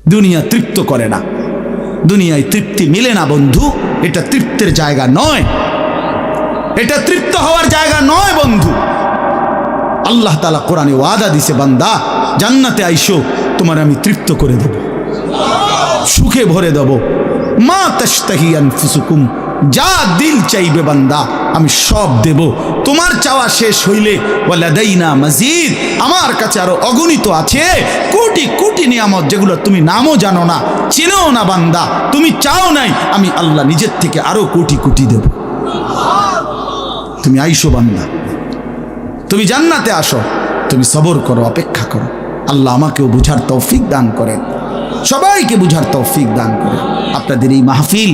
দুনিয়া তৃপ্ত করে না, দুনিয়ায় তৃপ্তি মিলে না বন্ধু। এটা তৃপ্তের জায়গা নয়, এটা তৃপ্ত হওয়ার জায়গা নয় বন্ধু। আল্লাহ তাআলা কোরআনে ওয়াদা দিছে, বান্দা জান্নাতে আইসো, তোমার আমি তৃপ্ত করে দেব, সুখে ভরে দেব। মা তাশতাহি আনফুসুকুম, যা দিল চাইবে বান্দা আমি সব দেব। তোমার চাওয়া শেষ হইলে ওয়ালাদাইনা মাজিদ, আমার কাছে আরো অগণিত আছে কোটি কোটি নিয়ামত, যেগুলো তুমি নামও জানো না, চেনেও না বান্দা, তুমি চাও নাই, আমি আল্লাহ নিজের থেকে আরো কোটি কোটি দেব। তুমি আইসো বান্দা, তুমি জান্নাতে আসো, তুমি সবর করো, অপেক্ষা করো। আল্লাহ আমাকেও বুঝার তৌফিক দান করেন, সবাইকে বুঝার তৌফিক দান করেন। আপনাদের এই মাহফিল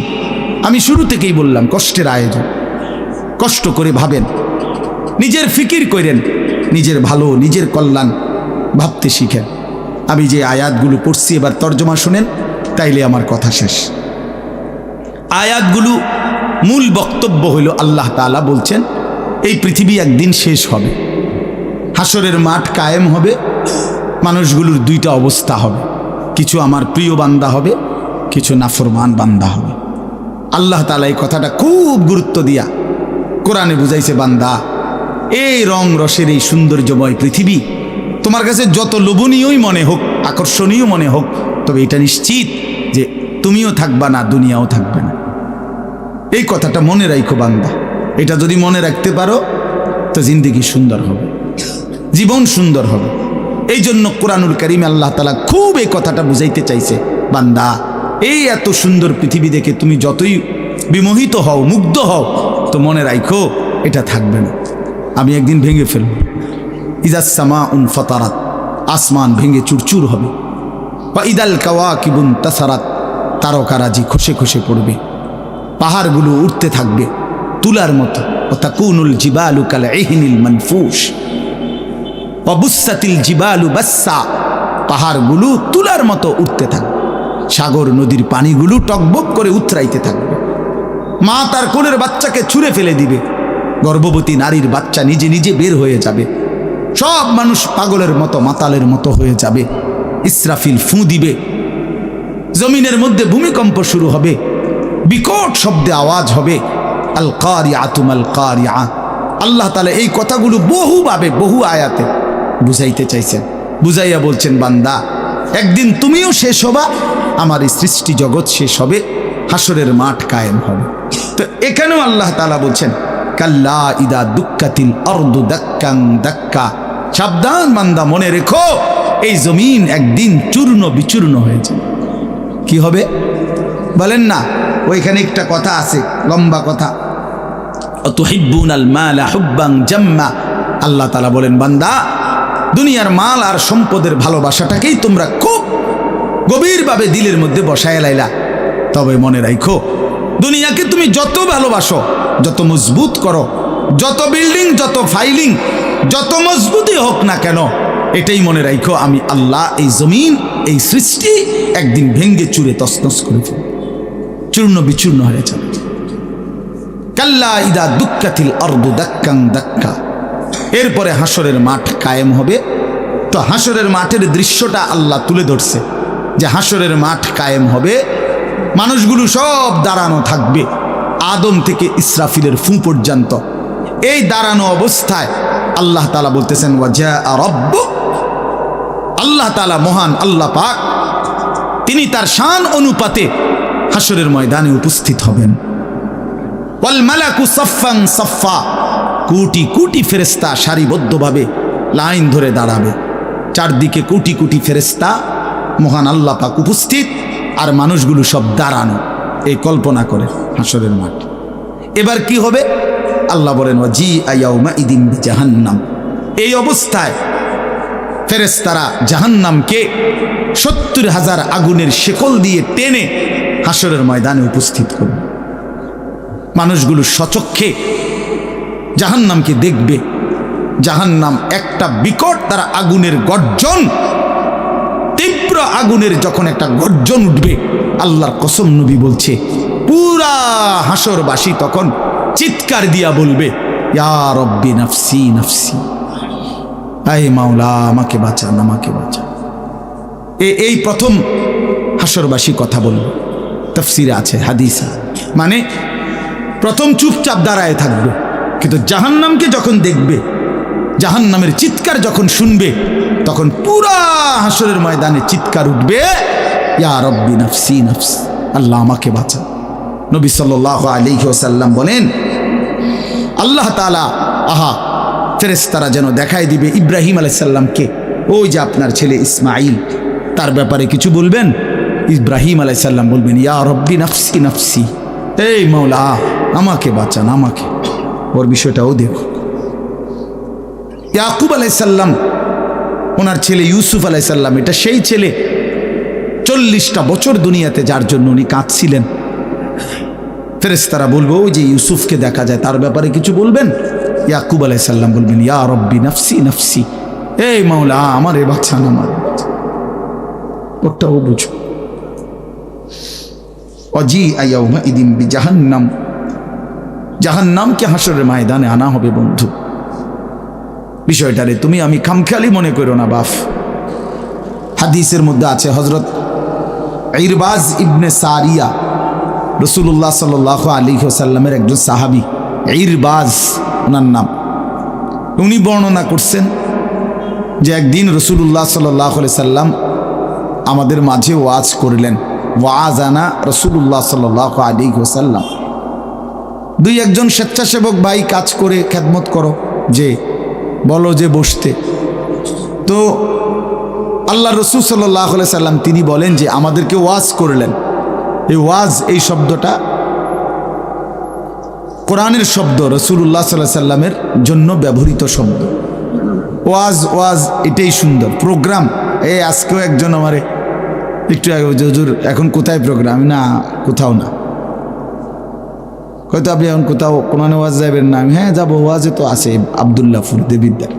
আমি শুরু থেকেই বললাম কষ্টের আয়োজন। কষ্ট করে ভাবেন, নিজের ফিকির করেন, নিজের ভালো নিজের কল্যাণ ভাবতে শিখেন। আমি যে আয়াতগুলো পড়ছি এবার তর্জমা শুনেন, তাইলে আমার কথা শেষ। আয়াতগুলো মূল বক্তব্য হইল আল্লাহ তাআলা বলছেন এই পৃথিবী একদিন শেষ হবে, হাসরের মাঠ কায়েম হবে, মানুষগুলোর দুইটা অবস্থা হবে, কিছু আমার প্রিয় বান্দা হবে, কিছু নাফরমান বান্দা হবে। আল্লাহ তাআলা এই কথাটা খুব গুরুত্ব দিয়া কোরআনে বুঝাইছে, বান্দা এই রং রসের এই সৌন্দর্যময় পৃথিবী তোমার কাছে যত লোভনীয়ই মনে হোক, আকর্ষণীয় মনে হোক, তবে এটা নিশ্চিত যে তুমিও থাকবা না, দুনিয়াও থাকবে না। এই কথাটা মনে রাখো বান্দা, এটা যদি মনে রাখতে পারো তো জিন্দেগি সুন্দর হবে, জীবন সুন্দর হবে। এই জন্য কোরআনুল কারীমে আল্লাহ তাআলা খুব এই কথাটা বুঝাইতে চাইছে, বান্দা এই এত সুন্দর পৃথিবী দেখে তুমি যতই বিমোহিত হও, মুগ্ধ হও, তো মনে রাখো এটা থাকবে না, আমি একদিন ভেঙে ফেলব। ইদাস সামাউন ফাতারাত, আসমান ভেঙে চুরচুর হবে। বা ইদাল কাওয়াকিবুন তাসারাত, তারকারাজি খসে খসে পড়বে, পাহাড়গুলো উঠতে থাকবে তুলার মতো। ও তাকুনুল জিবালু কাল ইহনিল মানফুস, অবুসাতিল জিবালু বাসসা, পাহাড়গুলো তুলার মতো উঠতে থাকবে, সাগর নদীর পানিগুলো টকবক করে উতরাইতে থাকবে। মা তার কোলের বাচ্চাকে ছুঁড়ে ফেলে দিবে, গর্ভবতী নারীর বাচ্চা নিজে নিজে বের হয়ে যাবে, সব মানুষ পাগলের মতো মাতালের মতো হয়ে যাবে। ইসরাফিল ফু দিবে, জমিনের মধ্যে ভূমিকম্প শুরু হবে, বিকট শব্দে আওয়াজ হবে। আল কারিআতু মাল কারিআ। আল্লাহ তাআলা এই কথাগুলো বহুভাবে বহু আয়াতে বুঝাইতে চাইছেন, বুঝাইয়া বলছেন, বান্দা একদিন তুমিও শেষ হবা, আমার এই সৃষ্টি জগৎ শেষ হবে, হাসরের মাঠ কায়েম হবে। তো এখানেও আল্লাহ তাআলা বলছেন, কাল্লা ইদা দুক্কাতিল আরদু দাক্কান দাক্কা, সাবধান বান্দা, মনে রেখো এই জমিন একদিন চূর্ণ বিচূর্ণ হয়ে যাবে। কি হবে বলেন না? ওইখানে একটা কথা আছে, লম্বা কথা, অতুহিব্বুনাল মালা হুব্বান জাম্মা। আল্লাহ তাআলা বলেন, বান্দা দুনিয়ার মাল আর সম্পদের ভালোবাসাটাকেই তোমরা খুব গভীরভাবে দিলের মধ্যে বসায় লাইলা। তবে মনে রাখো, দুনিয়াকে তুমি যত ভালোবাসো, যত মজবুত করো, যত বিল্ডিং, যত ফাইলিং, যত মজবুতই হোক না কেন, এটাই মনে রাখো আমি আল্লাহ এই জমিন, এই সৃষ্টি একদিন ভেঙ্গে চুরে তছনছ করে ফেলব, চূর্ণ বিচূর্ণ হয়ে যাবে। কাল্লা ইদা দুক্কাতিল আরদু দাক্কান দাক্কা। এরপরে হাসরের মাঠ কায়েম হবে। তো হাসরের মাঠের দৃশ্যটা আল্লাহ তুলে ধরছে যে হাসরের মাঠ কায়েম হবে, মানুষগুলো সব দাঁড়ানো থাকবে, আদম থেকে ইসরাফিলের ফু পর্যন্ত। এই দাঁড়ানো অবস্থায় আল্লাহ তাআলা বলতেছেন, ওয়াজা রাব্বুক, আল্লাহ তাআলা মহান আল্লাহ পাক, তিনি তার শান অনুপাতে হাসরের ময়দানে উপস্থিত হবেন। ওয়াল মালাকু সাফফান সাফফা, কোটি কোটি ফেরেশতা সারিবদ্ধভাবে লাইন ধরে দাঁড়াবে, চারদিকে কোটি কোটি ফেরেশতা, মহান আল্লাহ পাক উপস্থিত, আর মানুষগুলো সব দাঁড়ানো। এই কল্পনা করে হাসরের মাঠ। এবার কি হবে? আল্লাহ বলেন, ওয়াজিআ ইয়াউমা ইদিন বিজাহান্নাম। এই অবস্থায় ফেরেশতারা জাহান্নামকে ৭০,০০০ আগুনের শেকল দিয়ে টেনে হাসরের ময়দানে উপস্থিত করবে। মানুষগুলো সচক্ষে জাহান্নামকে দেখবে। জাহান্নাম একটা বিকট তারা আগুনের গর্জন, তীব্র আগুনের যখন একটা গর্জন উঠবে, আল্লাহর কসম নবী বলছে, পুরা হাসরবাসী তখন চিৎকার দিয়া বলবে, ইয়া রব্বি নাফসি নাফসি, আয় মাওলা আমাকে বাঁচান, আমাকে বাঁচান। এই প্রথম হাসরবাসী কথা বলবে। তাফসিরে আছে, হাদিসে। মানে প্রথম চুপচাপ দাঁড়ায় থাকবে, কিন্তু জাহান্নামকে যখন দেখবে, জাহান্নামের চিৎকার যখন শুনবে, তখন পুরা হাসরের ময়দানে চিৎকার উঠবে, ইয়া রব্বি নাফসি নাফসি, আল্লাহ আমাকে বাঁচা। নবী সাল্লাল্লাহু আলাইহি ওয়াসাল্লাম বলেন, আল্লাহ তাআলা ফেরেশতারা যেন দেখায় দিবে ইব্রাহিম আলাইহিস সালামকে, ওই যে আপনার ছেলে ইসমাঈল, তার ব্যাপারে কিছু বলবেন। ইব্রাহিম আলাইহিস সালাম বলবেন, ইয়া রব্বি নাফসি নাফসি, এই মাওলা আমাকে বাঁচান, আমাকে। ওর বিষয়টাও দেখো। ইয়াকুব আলাইহিস সালাম, ওনার ছেলে ইউসুফ আলাইহিস সালাম, এটা সেই ছেলে 40টা বছর দুনিয়াতে, যার জন্য উনি কাঁদছিলেন। ফেরেশতারা বলবো, ওই যে ইউসুফকে দেখা যায়, তার ব্যাপারে কিছু বলবেন। ইয়াকুব আলাইহিস সালাম বলবেন, ইয়া রব্বি নাফসি নাফসি, এই মাওলা আমারে বাঁচান, আমার ওটাও বুঝো। অজি আয়াউমা ইদিন বিজাহান্নাম, জাহান্নামকে হাসরের ময়দানে আনা হবে বন্ধু। বিষয়টারে তুমি আমি খামখেয়ালি মনে করো না বাপ। হাদিসের মধ্যে আছে, হযরত ইরবাজ ইবনে সারিয়া, রাসূলুল্লাহ সাল্লাল্লাহু আলাইহি ওয়াসাল্লামের একজন সাহাবী, ইরবাজ ওনার নাম। উনি বর্ণনা করছেন যে একদিন রাসূলুল্লাহ সাল্লাল্লাহু আলাইহি সাল্লাম আমাদের মাঝে ওয়াজ করলেন। ওয়াজানা রাসূলুল্লাহ সাল্লাল্লাহু আলাইহি ওয়াসাল্লাম। দুই একজন স্বেচ্ছাসেবক ভাই কাজ করে খেদমত করো, যে বলো যে বসতে। তো আল্লাহ রাসূল সাল্লাল্লাহু আলাইহি সাল্লাম তিনি বলেন যে আমাদেরকে ওয়াজ করলেন। এই ওয়াজ, এই শব্দটা কোরআনের শব্দ, রাসূলুল্লাহ সাল্লাল্লাহু আলাইহি সাল্লামের জন্য ব্যবহৃত শব্দ। ওয়াজ ওয়াজ এটাই সুন্দর। প্রোগ্রাম, এই আজকেও একজন আমারে একটু আগে, হুজুর এখন কোথায় প্রোগ্রাম? না, কোথাও না। হয়তো আপনি এখন কোথাও কোরআনে ওয়াজ যাবেন না? আমি হ্যাঁ যাবো, ওয়াজে তো আছে আব্দুল্লাহপুর দেবিদ্দার।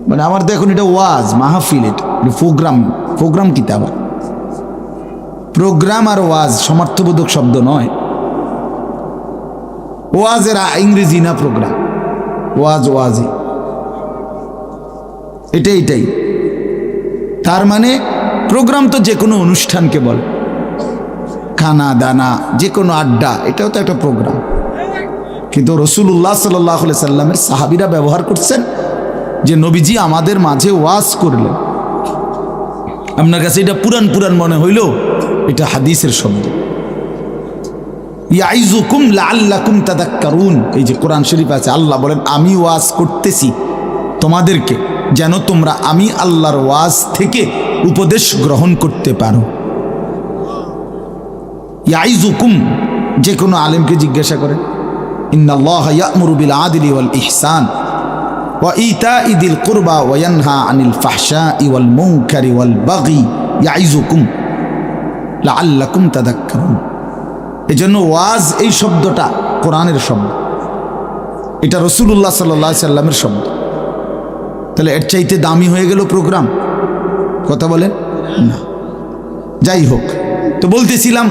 মানে আমার তো এখন এটা ওয়াজ মাহফিল, এটা প্রোগ্রাম। প্রোগ্রাম কি তা আবার? প্রোগ্রাম আর ওয়াজ সমার্থবোধক শব্দ নয়। ওয়াজের ইংরেজি না প্রোগ্রাম, ওয়াজ ওয়াজি, এটাই। তার মানে প্রোগ্রাম তো যে কোনো অনুষ্ঠানকে বলে, খানা দানা, যে কোনো আড্ডা, এটাও তো একটা প্রোগ্রাম। কিন্তু রাসূলুল্লাহ সাল্লাল্লাহু আলাইহি সাল্লামের সাহাবীরা ব্যবহার করছেন যে নবীজি আমাদের মাঝে ওয়াজ করলেন। আপনার কাছে এটা পুরান পুরান মনে হইল, এটা হাদিসের শব্দ। ইয়াইজুকুম লাআল্লাকুম তাযাক্কারুন, এই যে কোরআন শরীফ আছে, আল্লাহ বলেন আমি ওয়াজ করতেছি তোমাদেরকে, যেন তোমরা আমি আল্লাহর ওয়াজ থেকে উপদেশ গ্রহণ করতে পারো। ইয়াইজুকুম, যে কোনো আলেমকে জিজ্ঞাসা করেন, ইন্নাল্লাহা ইয়া'মুরু বিল আদলি ওয়াল ইহসান ওয়া ইতাই যিল কুরবা ওয়া ইয়ানহা আনিল ফাহশাই ওয়াল মুনকারি ওয়াল বাগি ইয়াইজুকুম লাআল্লাকুম তাযাক্কারুন। এজন্য ওয়াজ, এই শব্দটা কোরআনের শব্দ, এটা রাসূলুল্লাহ সাল্লাল্লাহু আলাইহি সাল্লামের শব্দ। তাহলে এর চাইতে দামি হয়ে গেল প্রোগ্রাম? কথা বলেন না। যাই হোক, তো বলতেছিলাম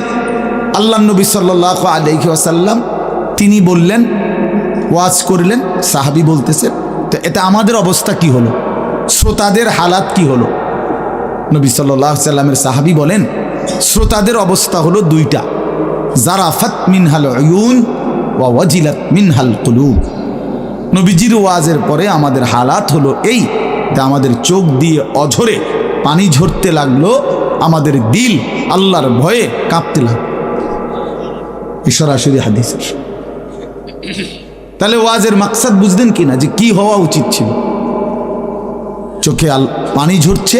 আল্লাহ নবী সাল্লাল্লাহু আলাইহি ওয়াসাল্লাম তিনি বললেন, ওয়াজ করলেন, সাহাবী বলতেছেন। তো এতে আমাদের অবস্থা কি হলো, শ্রোতাদের হালাত কি হলো? নবী সাল্লাল্লাহু আলাইহি সাল্লামের সাহাবী বলেন, শ্রোতাদের অবস্থা হলো দুইটা, জারাফাত মিনহাল উয়ুন ওয়া ওয়াজিলাত মিনহাল কুলুব। নবীজির ওয়াজের পরে আমাদের হালাত হলো এই, যে আমাদের চোখ দিয়ে অঝরে পানি ঝরতে লাগলো, আমাদের দিল আল্লাহর ভয়ে কাঁপতে লাগলো। এই সরাসরি হাদিসের। তাহলে ওয়াজের মাকসাদ বুঝলেন কিনা, যে কি হওয়া উচিত ছিল? চোখে পানি ঝরছে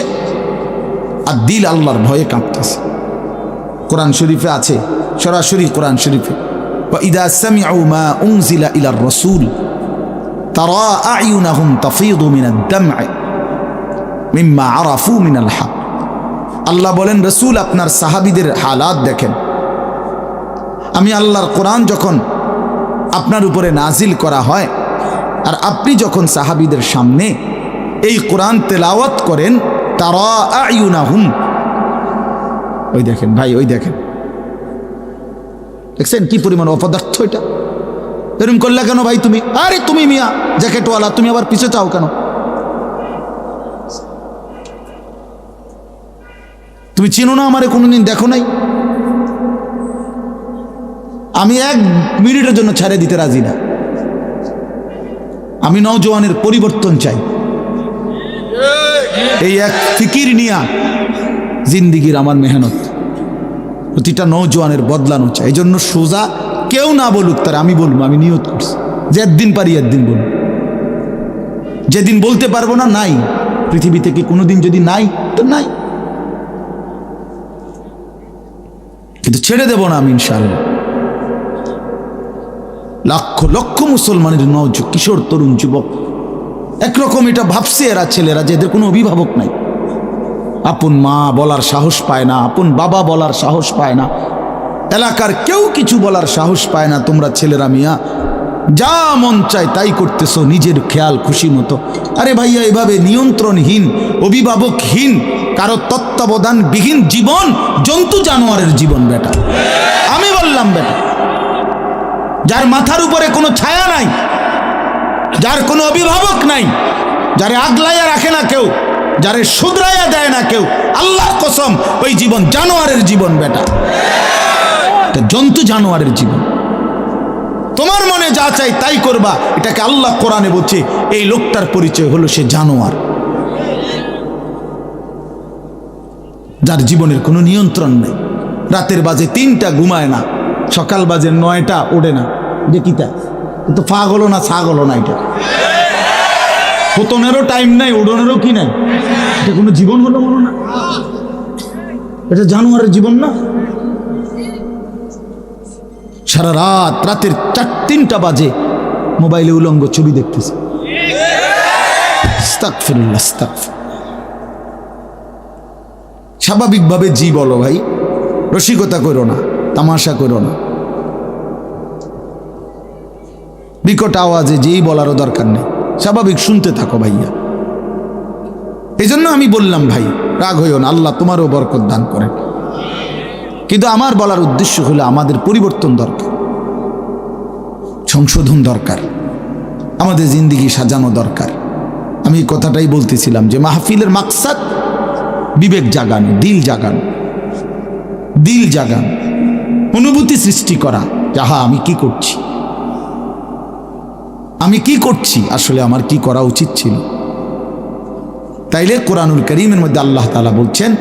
আর দিল আল্লাহর ভয়ে কাঁপতেছে। কোরআন শরীফে আছে, সরাসরি কোরআন শরীফে, ওয়া ইযা সামিউ মা উনজিলা ইলার রাসূল তারা আ'য়ুনাহুম তাফীদু মিনাদ দাম'i মিম্মা আরাফু মিনাল হক। আল্লাহ বলেন, রাসূল আপনার সাহাবীদের হালাত দেখেন। আমি আল্লাহর কোরআন যখন আপনার উপরে নাজিল করা হয়, আর আপনি যখন সাহাবীদের সামনে এই কোরআন তেলাওয়াত করেন, তারা আ'য়ুনাহুম, ওই দেখেন ভাই, ওই দেখেন, দেখছেন কি পরিমাণ অপদার্থ এটা? এরকম করলে কেন ভাই তুমি? আরে তুমি মিয়া জ্যাকেটওয়ালা, তুমি আবার পিছে চাও কেন? তুমি চিনো না আমারে, কোনোদিন দেখো নাই? আমি 1 মিনিটের জন্য ছেড়ে দিতে রাজি না। আমি নওজোয়ানের পরিবর্তন চাই। এই এক ফিকির নিয়া জিন্দিগির আমার মেহনত, প্রতিটা নওজোয়ানের বদলানো চাই। এই জন্য সোজা কেউ না বলুক, তার আমি বলবো, আমি নিয়ত করছি যে একদিন পারি একদিন বলবো। যেদিন বলতে পারবো না, নাই। পৃথিবী থেকে কোনোদিন যদি নাই তো নাই, কিন্তু ছেড়ে দেব না আমি ইনশাআল্লাহ। লক্ষ লক্ষ মুসলমানের কিশোর তরুণ যুবক একরকম এটা ভাবছে, এরা ছেলেরা যে এদের কোনো অভিভাবক নাই, আপন মা বলার সাহস পায় না, আপন বাবা বলার সাহস পায় না, এলাকার কেউ কিছু বলার সাহস পায় না। তোমরা ছেলেরা মিয়া যা মন চায় তাই করতেছো নিজের খেয়াল খুশি মতো। আরে ভাইয়া, এভাবে নিয়ন্ত্রণহীন, অভিভাবকহীন, কারো তত্ত্বাবধানবিহীন জীবন জন্তু জানোয়ারের জীবন বেটা। আমি বললাম বেটা, যার মাথার উপরে কোনো ছায়া নাই, যার কোনো অভিভাবক নাই, যারে আগলাইয়া রাখে না কেউ, যারে শুধরাইয়া দেয় না কেউ, আল্লাহর কসম ওই জীবন জানোয়ারের জীবন বেটা, জন্তু জানোয়ারের জীবন। তোমার মনে যা চাই তাই করবা, এটাকে আল্লাহ কোরআনে বলছে এই লোকটার পরিচয় হলো সে জানোয়ার, যার জীবনের কোনো নিয়ন্ত্রণ নেই। রাতের বাজে 3টা ঘুমায় না, সকাল বাজে 9টা ওঠে না। দেখিতা তো পাগল না ছাগল না, এটা পতনেরও টাইম নাই, উড়নেরও কি নাই। এটা কোনো জীবন হলো বলো না? এটা জানোয়ারের জীবন না? সারা রাত, রাতের 3টা বাজে মোবাইলে উলঙ্গ ছবি দেখতেছে। আস্তাগফিরুল্লাহ, আস্তাগফিরুল্লাহ। স্বাভাবিকভাবে জি বলো ভাই, রসিকতা করো না, তামাশা করো না, বিকট আওয়াজে যেই বলারও দরকার নেই, স্বাভাবিক শুনতে থাকো ভাইয়া। এই জন্য আমি বললাম ভাই রাগ হইও না, আল্লাহ তোমারও বরকত দান করেন। কিন্তু আমার বলার উদ্দেশ্য হলো আমাদের পরিবর্তন দরকার, সংশোধন দরকার, আমাদের জিন্দিগি সাজানো দরকার। আমি এই কথাটাই বলতেছিলাম যে মাহফিলের মাকসাদ বিবেক জাগানো, দিল জাগানো, দিল জাগানো, অনুভূতি সৃষ্টি করা। যাহা আমি কি করছি, আমি কি করছি, আসলে আমার কি করা উচিত ছিল। তাইলে কোরআনুল কারীমের মধ্যে আল্লাহ তাআলা বলছেন,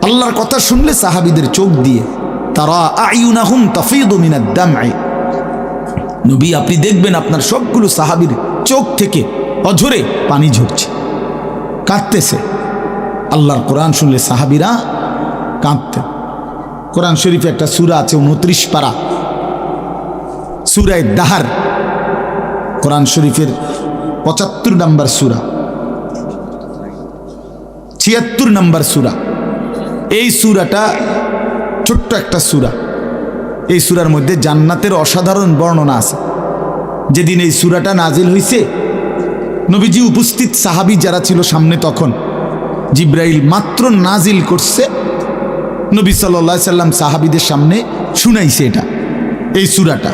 আল্লাহর কথা শুনলে সাহাবীদের চোখ দিয়ে তারা আয়ুনাহুম তাফিদু মিনাদ দাম'i, নবী আপনি দেখবেন আপনার সবগুলো সাহাবীর চোখ থেকে অঝরে পানি ঝরছে, কাঁদতেছে। আল্লাহর কোরআন শুনলে সাহাবীরা কাঁদতেন। কোরআন শরীফে একটা সূরা আছে 29 পারা, সূরা দাহার, কোরআন শরীফের 75 নম্বর সূরা, 76 নম্বর সূরা। এই সূরাটা ছোট্ট একটা সূরা। এই সূরার মধ্যে জান্নাতের অসাধারণ বর্ণনা আছে। যেদিন এই সূরাটা নাজিল হয়েছে, নবীজি উপস্থিত সাহাবী যারা ছিল সামনে, তখন জিব্রাইল মাত্র নাজিল করছে, নবী সাল্লাল্লাহু আলাইহি সাল্লাম সাহাবীদের সামনে শুনাইছে এটা, এই সূরাটা।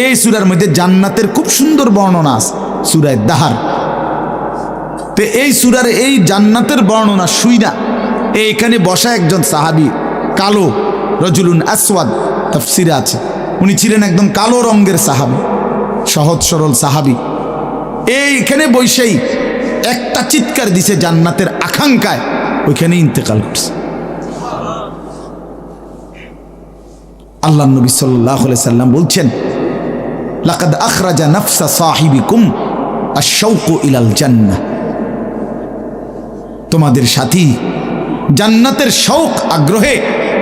এই সূরার মধ্যে জান্নাতের খুব সুন্দর বর্ণনা আছে, সূরা দাহার। তো এই সূরার এই জান্নাতের বর্ণনা শুইনা এইখানে বসা একজন সাহাবী, কালো, রজুলুন আসওয়াদ তাফসিরে আছে, উনি ছিলেন একদম কালো রঙের সাহাবী, সহজ সরল সাহাবী। এইখানে বসেই একটা চিৎকার দিছে জান্নাতের আকাঙ্ক্ষায়, ওইখানে ইন্তেকাল করছে। আল্লাহ নবী সাল্লাল্লাহু আলাইহি সাল্লাম বলছেন, লাকাদ আখরাজা নাফসা সাহিবিকুম আশ-শাওকু ইলাল জান্নাহ, তোমাদের সাথী জান্নাতের শৌক আগ্রহে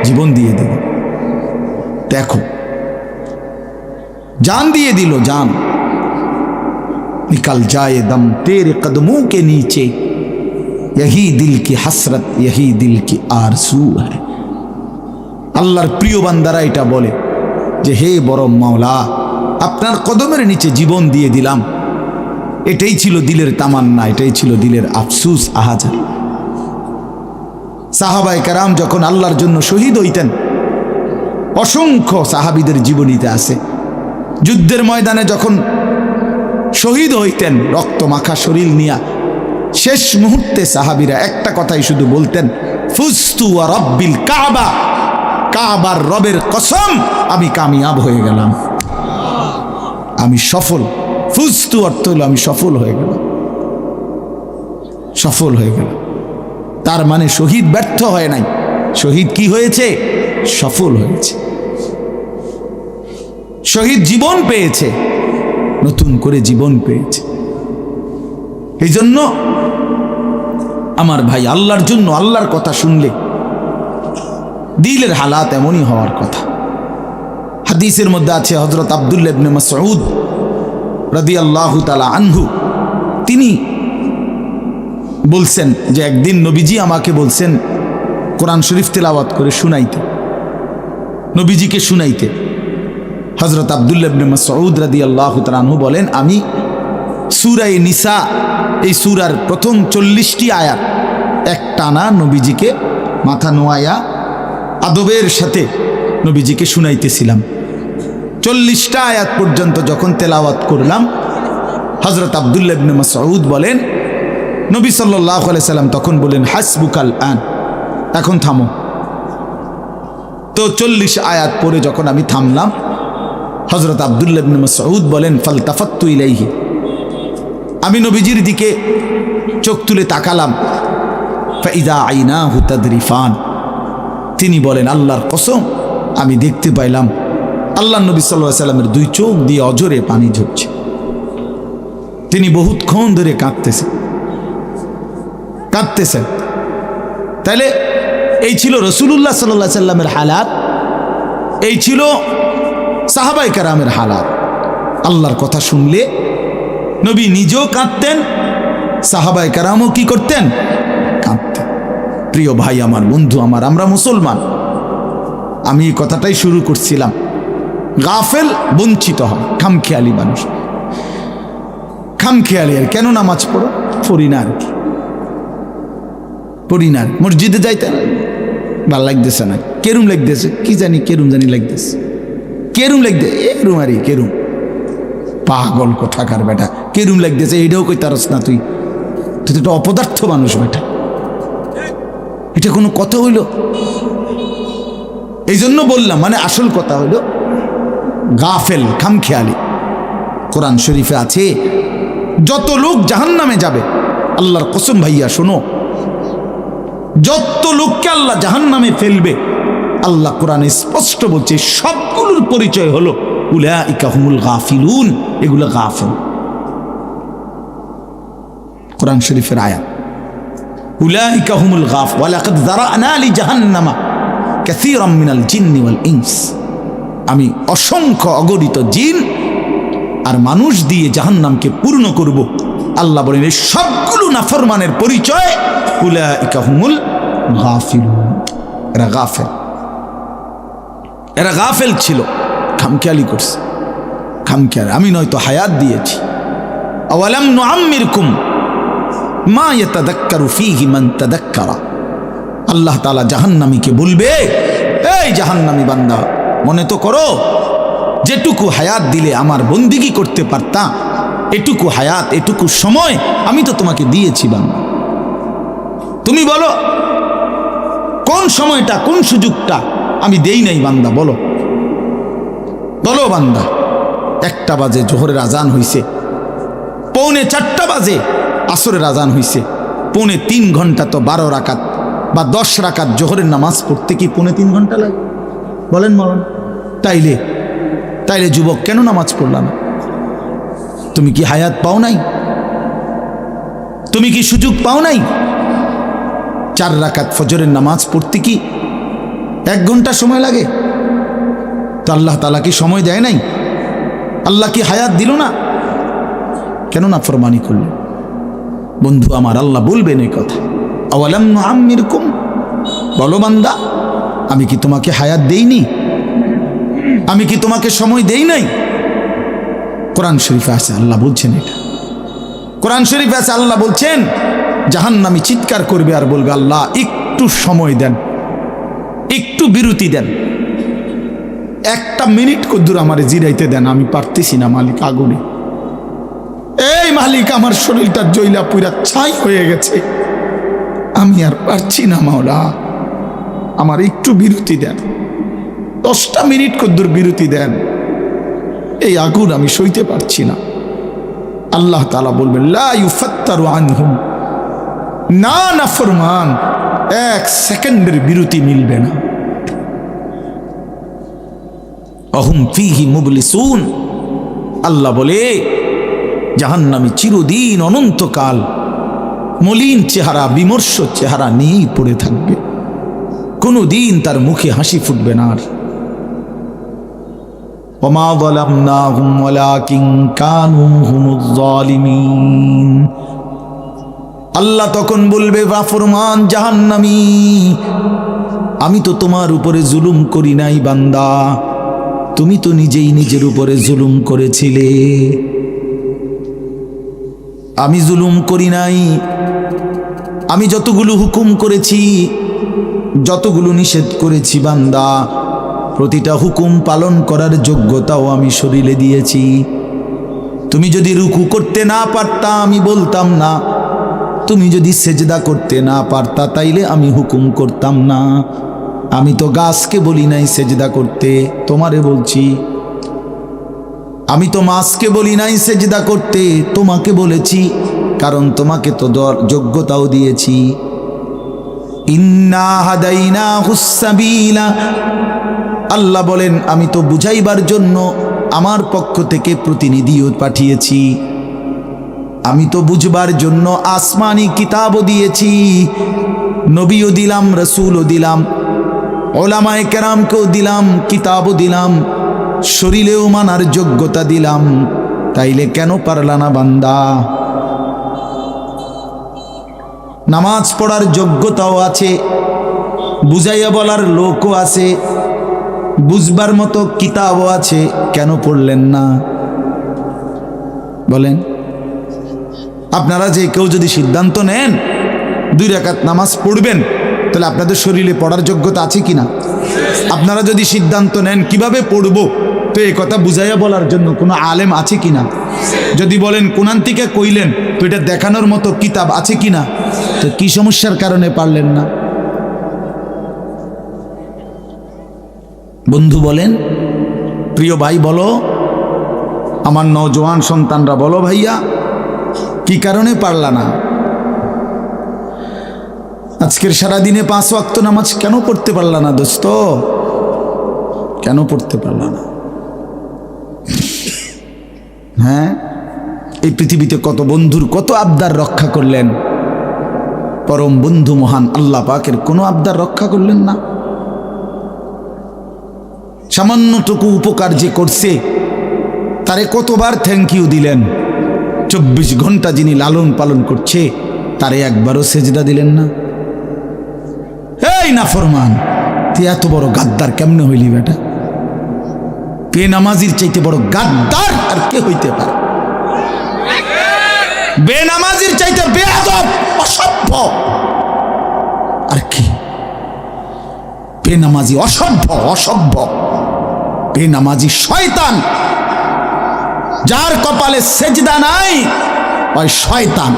জীবন দিয়ে দিল। দেখো, जान दिए दिलो जान, निकल जाए दम तेरे कदमों के नीचे, यही दिल की हसरत, यही दिल की आरज़ू है। আল্লাহর প্রিয় বান্দারা এটা বলে যে হে বড় মাওলা, আপনার কদমের নিচে জীবন দিয়ে দিলাম। এটাই ছিল দিলের তামান্না, এটাই ছিল দিলের আফসুস, আহাজার। সাহাবায়ে কেরাম যখন আল্লাহর জন্য শহীদ হইতেন, অসংখ্য সাহাবীদের জীবনীতে আছে, যুদ্ধের ময়দানে যখন শহীদ হইতেন রক্ত মাখা শরীর নিয়া, শেষ মুহূর্তে সাহাবীরা একটা কথাই শুধু বলতেন, ফুজতু ওয়া রাব্বিল কাবা, কাবার রবের কসম আমি কামিয়াব হয়ে গেলাম, আমি সফল। ফুজতু অর্থ হলো আমি সফল হয়ে গেলাম, সফল হয়ে গেলাম। তার মানে শহীদ ব্যর্থ হয় নাই, শহীদ কি হয়েছে? সফল হয়েছে। শহীদ জীবন পেয়েছে, নতুন করে জীবন পেয়েছে। এই জন্য আমার ভাই, আল্লাহর জন্য আল্লাহর কথা শুনলে দিলের হালাত এমনই হওয়ার কথা। হাদিসের মধ্যে আছে হযরত আব্দুল্লাহ ইবনে মাসউদ রাদিয়াল্লাহু তাআলা আনহু, তিনি বলছেন যে একদিন নবীজি আমাকে বলছেন কোরআন শরীফ তেলাওয়াত করে শুনাইতে, নবীজিকে শুনাইতে। হযরত আব্দুল্লাহ ইবনে মাসউদ রাদিয়াল্লাহু তাআলা আনহু বলেন, আমি সূরা নিসা, এই সূরার প্রথম 40টি আয়াত একটানা নবীজিকে মাথা নোয়ায়া আদবের সাথে নবীজিকে শুনাইতেছিলাম। 40টা আয়াত পর্যন্ত যখন তেলাওয়াত করলাম, হযরত আব্দুল্লাহ ইবনে মাসউদ বলেন, নবী সাল্লাল্লাহু আলাইহি সাল্লাম তখন বলেন, হাসবুকাল আন, এখন থামো। তো 40 আয়াত পরে যখন আমি থামলাম, হযরত আব্দুল্লাহ ইবনে মাসউদ বলেন, ফালতাফাত্তু ইলাইহি, আমি নবীজির দিকে চোখ তুলে তাকালাম, ফাইদা আইনাহু তাদরিফান, তিনি বলেন আল্লাহর কসম আমি দেখতে পাইলাম আল্লাহর নবী সাল্লাল্লাহু আলাইহি সাল্লামের দুই চোখ দিয়ে অজরে পানি ঝরছে। তিনি বহুতক্ষণ ধরে কাঁদতেছেন। তাহলে এই ছিল রাসূলুল্লাহ সাল্লাল্লাহু আলাইহি সাল্লামের হালাত, এই ছিল সাহাবায়ে কেরামের হালাত। আল্লাহর কথা শুনলে নবী নিজেও কাঁদতেন, সাহাবায়ে কেরামও কি করতেন? কাঁদতেন। প্রিয় ভাই আমার, বন্ধু আমার, আমরা মুসলমান। আমি এই কথাটাই শুরু করছিলাম, গাফেল বঞ্চিত হয়, খামখেয়ালি মানুষ, খামখেয়ালি। আর কেন নামাজ পড়ি না, আর কি পড়ি না, মসজিদে যাইতে ভাল লাগতেছে না, কেরুম লাগতেছে, কি জানি কেরুম জানি লাগতেছে, কেরুম লাগতে এরুম আর কেরুম, পাগল কোথাকার বেটা, কেরুম লাগতেছে এইটাও কই তারস না, তুই তো একটা অপদার্থ মানুষ বেটা, এটা কোনো কথা হইল? এই জন্য বললাম, মানে আসল কথা হইল গাফেল, খামখেয়ালি। কোরআন শরীফে আছে যত লোক জাহান্নামে যাবে, আল্লাহর কসম ভাইয়া শোনো, যত লোককে আল্লাহ জাহান্নামে ফেলবে, আল্লাহ কোরআনে স্পষ্ট বলছে সবগুলোর পরিচয় হলো উলাইকা হুমুল গাফিলুন, এগুলো গাফেল। কোরআন শরীফের আয়াত, উলাইকা হুমুল গাফ ওয়ালাকাদ যারানা লি জাহান্নামা কাসীরাম মিনাল জিন্নি ওয়াল ইনস, আমি অসংখ্য অগণিত জিন আর মানুষ দিয়ে জাহান্নামকে পূর্ণ করব। আল্লাহ বলেন এই সবগুলো নাফরমানের পরিচয় উলাইকা হুমুল গাফিলুন, এরা গাফেল, এরা গাফেল ছিল, খামখেয়ালি করছে, খামখেয়ালি। আমি নয়তো হায়াত দিয়েছি, আওয়ালাম নুআম্মিরকুম মা ইয়াতাযাক্কারু ফীহি মান তাযাক্কারা। আল্লাহ তাআলা জাহান্নামীকে বলবে, এই জাহান্নামী বান্দা, মনে তো করো যেটুকু হায়াত দিলে আমার বন্দিগি করতে পারতাম, এটুকু হায়াত, এটুকু সময় আমি তো তোমাকে দিয়েছি বান্দা। তুমি বলো কোন সময়টা, কোন সুযোগটা আমি দেই নাই বান্দা, বলো বলো বান্দা। 1টা বাজে জোহরের আজান হইছে, 3:45 বাজে আসরের আজান হইছে, 3.5 ঘন্টা তো 12 রাকাত বা 10 রাকাত জোহরের নামাজ পড়তে কি 3.5 ঘন্টা লাগে? বলেন বলেন। তাইলে যুবক কেন নামাজ পড়লা না? তুমি কি হায়াত পাও নাই? তুমি কি সুযোগ পাও নাই? 4 রাকাত ফজরের নামাজ পড়তে কি 1 ঘন্টা সময় লাগে? তো আল্লাহ তাআলা কি সময় দেয় নাই? আল্লাহ কি হায়াত দিল না? কেন না ফরমানি করলেন? বন্ধু আমার, আল্লাহ বলবেন এই কথা, আওয়ালাম নুআম্মিরকুম, বলো বান্দা আমি কি তোমাকে হায়াত দেইনি? আমি কি তোমাকে সময় দেই নাই? কোরআন শরীফে আছে আল্লাহ বলছেন এটা, কোরআন শরীফে আছে আল্লাহ বলছেন জাহান্নামী চিৎকার করবে আর বলবে, আল্লাহ একটু সময় দেন, একটু বিরতি দেন, 1টা মিনিট কদ্দুর আমারে জিরাইতে দেন, আমি পারতেছি না মালিক, আগুনে। এই মালিক মালিক আমার শরীরটা জইলা পুরা ছাই হয়ে গেছে, আমি আর পারছি না মাওলা, আমার একটু বিরতি দেন, 10টা মিনিট কদ্দুর বিরতি দেন, এই আগুন আমি সইতে পারছি না। আল্লাহ তাআলা বলবেন লা ইউফাত্তারু আনহুম, না নাফরমান, 1 সেকেন্ডের বিরতি মিলবে না। অহুম ফীহি মুবলিসুন, আল্লাহ বলে জাহান্নামী চিরদিন অনন্তকাল মলিন চেহারা, বিমর্ষ চেহারা নিয়েই পড়ে থাকবে, কোনোদিন তার মুখে হাসি ফুটবে না। আর ওমা যালামনাহুম ওয়ালাকিন কানু হুমুজ জালিমিন, আল্লাহ তখন বলবে নাফরমান জাহান্নামী, আমি তো তোমার উপরে জুলুম করি নাই বান্দা, তুমি তো নিজেই নিজের উপরে জুলুম করেছিলে, আমি জুলুম করি নাই। আমি যতগুলো হুকুম করেছি, যতগুলো নিষেধ করেছি বান্দা, প্রতিটা হুকুম পালন করার যোগ্যতাও আমি শরীরে দিয়েছি। তুমি যদি রুকু করতে না পারতা আমি বলতাম না, তুমি যদি সেজদা করতে না পারতা তাইলে আমি হুকুম করতাম না। আমি তো গাছকে বলি নাই সেজদা করতে, তোমারে বলছি। আমি তো মাছকে বলি নাই সেজদা করতে, তোমাকে বলেছি, কারণ তোমাকে তো যোগ্যতাও দিয়েছি। ইন্না হাদাইনাহুস সাবিলা, আল্লাহ বলেন আমি তো বুঝাইবার জন্য আমার পক্ষ থেকে প্রতিনিধিও পাঠিয়েছি, আমি তো বুঝবার জন্য আসমানি কিতাবও দিয়েছি, নবীও দিলাম, রসুলও দিলাম, ওলামায়ে কেরামকেও দিলাম, কিতাবও দিলাম, শরীরেও মানার যোগ্যতা দিলাম, তাইলে কেন পারলা না বান্দা? নামাজ পড়ার যোগ্যতাও আছে, বুঝাইয়া বলার লোকও আছে, বুঝবার মতো কিতাবও আছে, কেন পড়লেন না বলেন? আপনারা যে কেউ যদি সিদ্ধান্ত নেন 2 রাকাত নামাজ পড়বেন, তাহলে আপনাদের শরীরে পড়ার যোগ্যতা আছে কিনা? আপনারা যদি সিদ্ধান্ত নেন কিভাবে পড়ব, তো এই কথা বুঝাইয়া বলার জন্য কোনো আলেম আছে কিনা? যদি বলেন কোরআন থেকে কইলেন, তো এটা দেখানোর মতো কিতাব আছে কিনা? তো কি সমস্যার কারণে পারলেন না? বন্ধু বলেন, প্রিয় ভাই বলো, আমার নওজোয়ান সন্তানরা বলো, ভাইয়া কি কারণে পারলা না? আজকের সারাদিনে 5 ওয়াক্ত নামাজ কেন পড়তে পারলা না দোস্ত? কেন পড়তে পারলা না? হ্যাঁ, এই পৃথিবীতে কত বন্ধুর কত আবদার রক্ষা করলেন, পরম বন্ধু মহান আল্লাহ পাকের কোনো আবদার রক্ষা করলেন না। সামান্যটুকু উপকার যে করছে তারে কতবার থ্যাংক ইউ দিলেন। 24 ঘন্টা যিনি লালন পালন করছে তারে একবারও সেজদা দিলেন না। এই নাফরমান, তুই এত বড় গাদ্দার কেমনে হইলি বেটা? বেনামাজির চাইতে বড় গাদ্দার আর কে হইতে পারে? বেনামাজির চাইতে বেয়াদব, অসভ্য আর কি? বেনামাজি অসভ্য, অসভ্য বেনামাজি শয়তান, যার কপালে সেজদা নাই ওই শয়তান,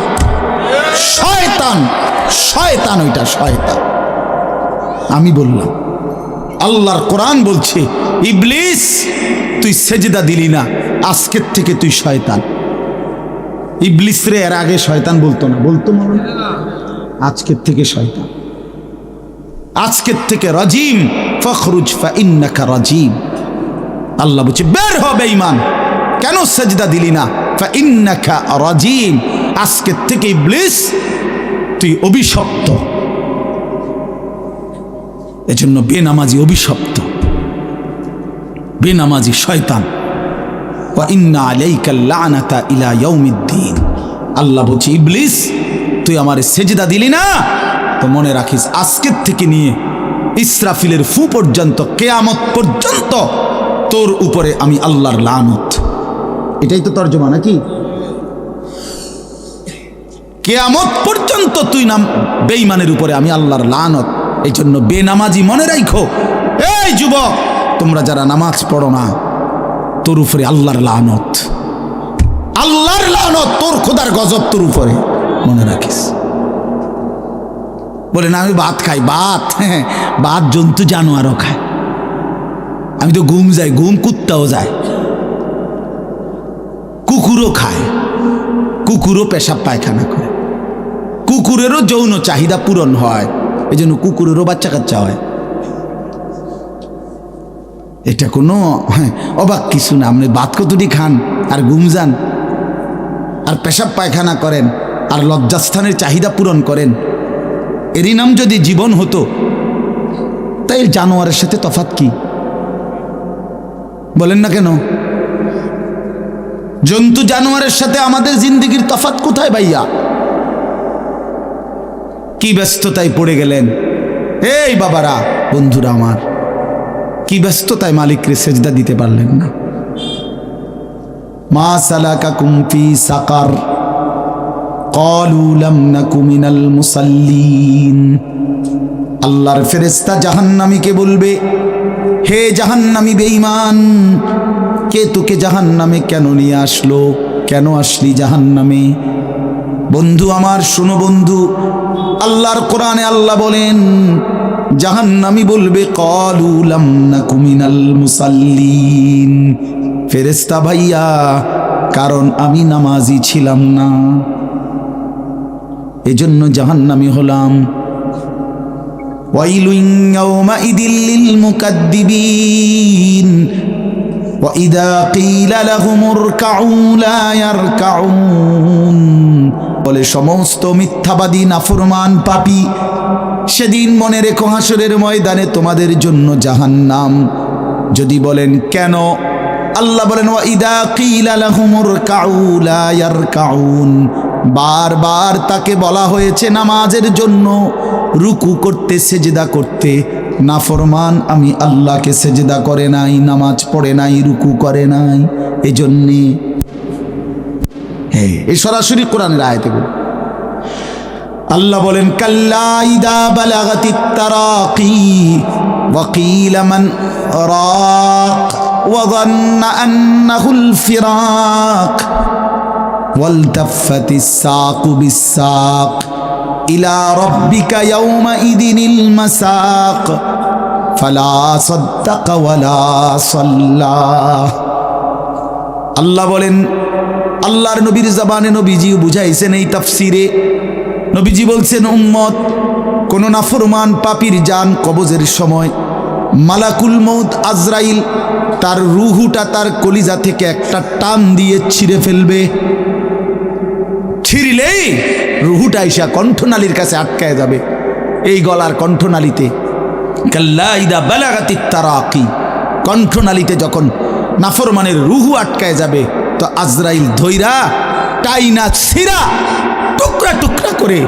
শয়তান, শয়তান, ওইটা শয়তান। আমি বললাম, আল্লাহর কোরআন বলছে, ইবলিস তুই সেজদা দিলি না, আজকের থেকে তুই শয়তান। ইবলিস রে এর আগে শয়তান বলতো না, বলতো মনে? আজকের থেকে শয়তান, আজকের থেকে রাজিম, ফখরুজ ফাইন্নাকা রাজিম। আল্লাহ বলছে বের হ বেঈমান, কেন সেজদা দিলি না? ফাইন্নাকা রাজিম, আজকের থেকে ইবলিস তুই অভিশপ্ত। এজন্য বেনামাজি অভিশপ্ত, বেনামাজি শয়তান। ওয়া ইন্না আলাইকাল লানাতা ইলা ইয়াউমিদ্দিন। আল্লাহ বলছে ইবলিস তুই আমারে সেজদা দিলি না, তো মনে রাখিস আজকের থেকে নিয়ে ইসরাফিলের ফু পর্যন্ত, কিয়ামত পর্যন্ত তোর উপরে আমি আল্লাহর লানত। এটাই তো তর্জমা নাকি? কিয়ামত পর্যন্ত তুই নাম বেঈমানের উপরে আমি আল্লাহর লানত। এই জন্য বেনামাজি মনে রাখো, এই যুবক তোমরা যারা নামাজ পড়ো না, তোর উপরে আল্লাহর লানত। আল্লাহর লানত, তোর খোদার গজব তোর উপরে, মনে রাখিস। বলে না আমি ভাত খাই, ভাত, হ্যাঁ ভাত জন্তু জানোয়ারও খায়। আমি তো ঘুম যাই, ঘুম কুত্তাও যায়, কুকুরও খায়, কুকুরও পেশাব পায়খানা করে, কুকুরেরও যৌন চাহিদা পূরণ হয়, এই জন্য কুকুরেরও বাচ্চা কাচ্চা হয়। এটা কোনো অবাক কিছু না। আপনি ভাত কতটি খান আর ঘুম যান আর পেশাব পায়খানা করেন আর লজ্জাস্থানের চাহিদা পূরণ করেন, এরই নাম যদি জীবন হতো, তাই জানোয়ারের সাথে তফাৎ কি? বলেন না কেন? জন্তু জানোয়ারের সাথে আমাদের জিন্দেগির তফাৎ কোথায় ভাইয়া? কি ব্যস্ততায় পড়ে গেলেন এই বাবারা, বন্ধুরা আমার, কি ব্যস্ততায় মালিককে সেজদা দিতে পারলেন না। মা সালাকাকুম ফি সাকার ক্বালু লাম নাকু মিনাল মুসাল্লিন। আল্লাহর ফেরেশতা জাহান্নামীকে বলবে, হে জাহান্নামী বেঈমান, কে তোকে জাহান্নামে কেন নিয়ে আসলো? কেন আসলি জাহান্নামে? বন্ধু আমার শোনো বন্ধু, আল্লাহর কোরআনে আল্লাহ বলেন জাহান্নামী বলবে ক্বালু লাম নাকু মিনাল মুসাল্লিন, ফেরেশতা ভাইয়া কারণ আমি নামাজি ছিলাম না, এজন্য জাহান্নামী হলাম। ওয়াইলুন ইয়াওমাইদিল লিল মুকাদ্দিবিন ওয়া ইযা ক্বিলা লাহুমুর কাউ লা ইয়ারকাউন। বলে সমস্ত মিথ্যাবাদী নাফরমান পাপী, সেদিন মনে রেখো হাসরের ময়দানে তোমাদের জন্য জাহান্নাম। যদি বলেন কেন, আল্লাহ বলেন ওয়া ইযা ক্বিলা লাহুমুর কাউ লা ইয়ারকাউন, বারবার তাকে বলা হয়েছে নামাজের জন্য, রুকু করতে, সেজদা করতে, নাফরমান আমি আল্লাহকে সেজদা করে নাই, নামাজ পড়ে নাই, রুকু করে নাই, এজন্যে। হ্যাঁ, এই সরাসরি কোরআনের আয়াতে বলে আল্লাহ বলেন কাল্লা ইদা বালাগাতিত তারাকি ওয়া কিলা মান রাক ওয়া যান্না আন্নাহুল ফিরাক ওয়ালতাফাতিস সাকু বিস-সাক ইলা রাব্বিকা ইয়াওমাইদিনিল মাসাক ফালা সাদ্দাকা ওয়ালা সাল্লা। আল্লাহ বলেন, আল্লাহর নবীর জবানে নবীজিও বুঝাইছেন এই তাফসিরে। নবীজি বলছেন উম্মত, কোন নাফরমান পাপীর জান কবজের সময় মালাকুল মউত আজরাইল তার রুহুটা তার কলিজা থেকে একটা টান দিয়ে ছিঁড়ে ফেলবে। ছিঁড়লেই রুহুটা এসে কণ্ঠনালীর কাছে আটকায় যাবে, এই গলার কণ্ঠনালীতে। কাল্লা ইদা বালাগাতিত তারাকি, কণ্ঠনালীতে যখন নাফরমানের রুহু আটকায় যাবে, তো আজরাইল ধৈরা টাইনা ছিঁড়া টুকরা টুকরা করে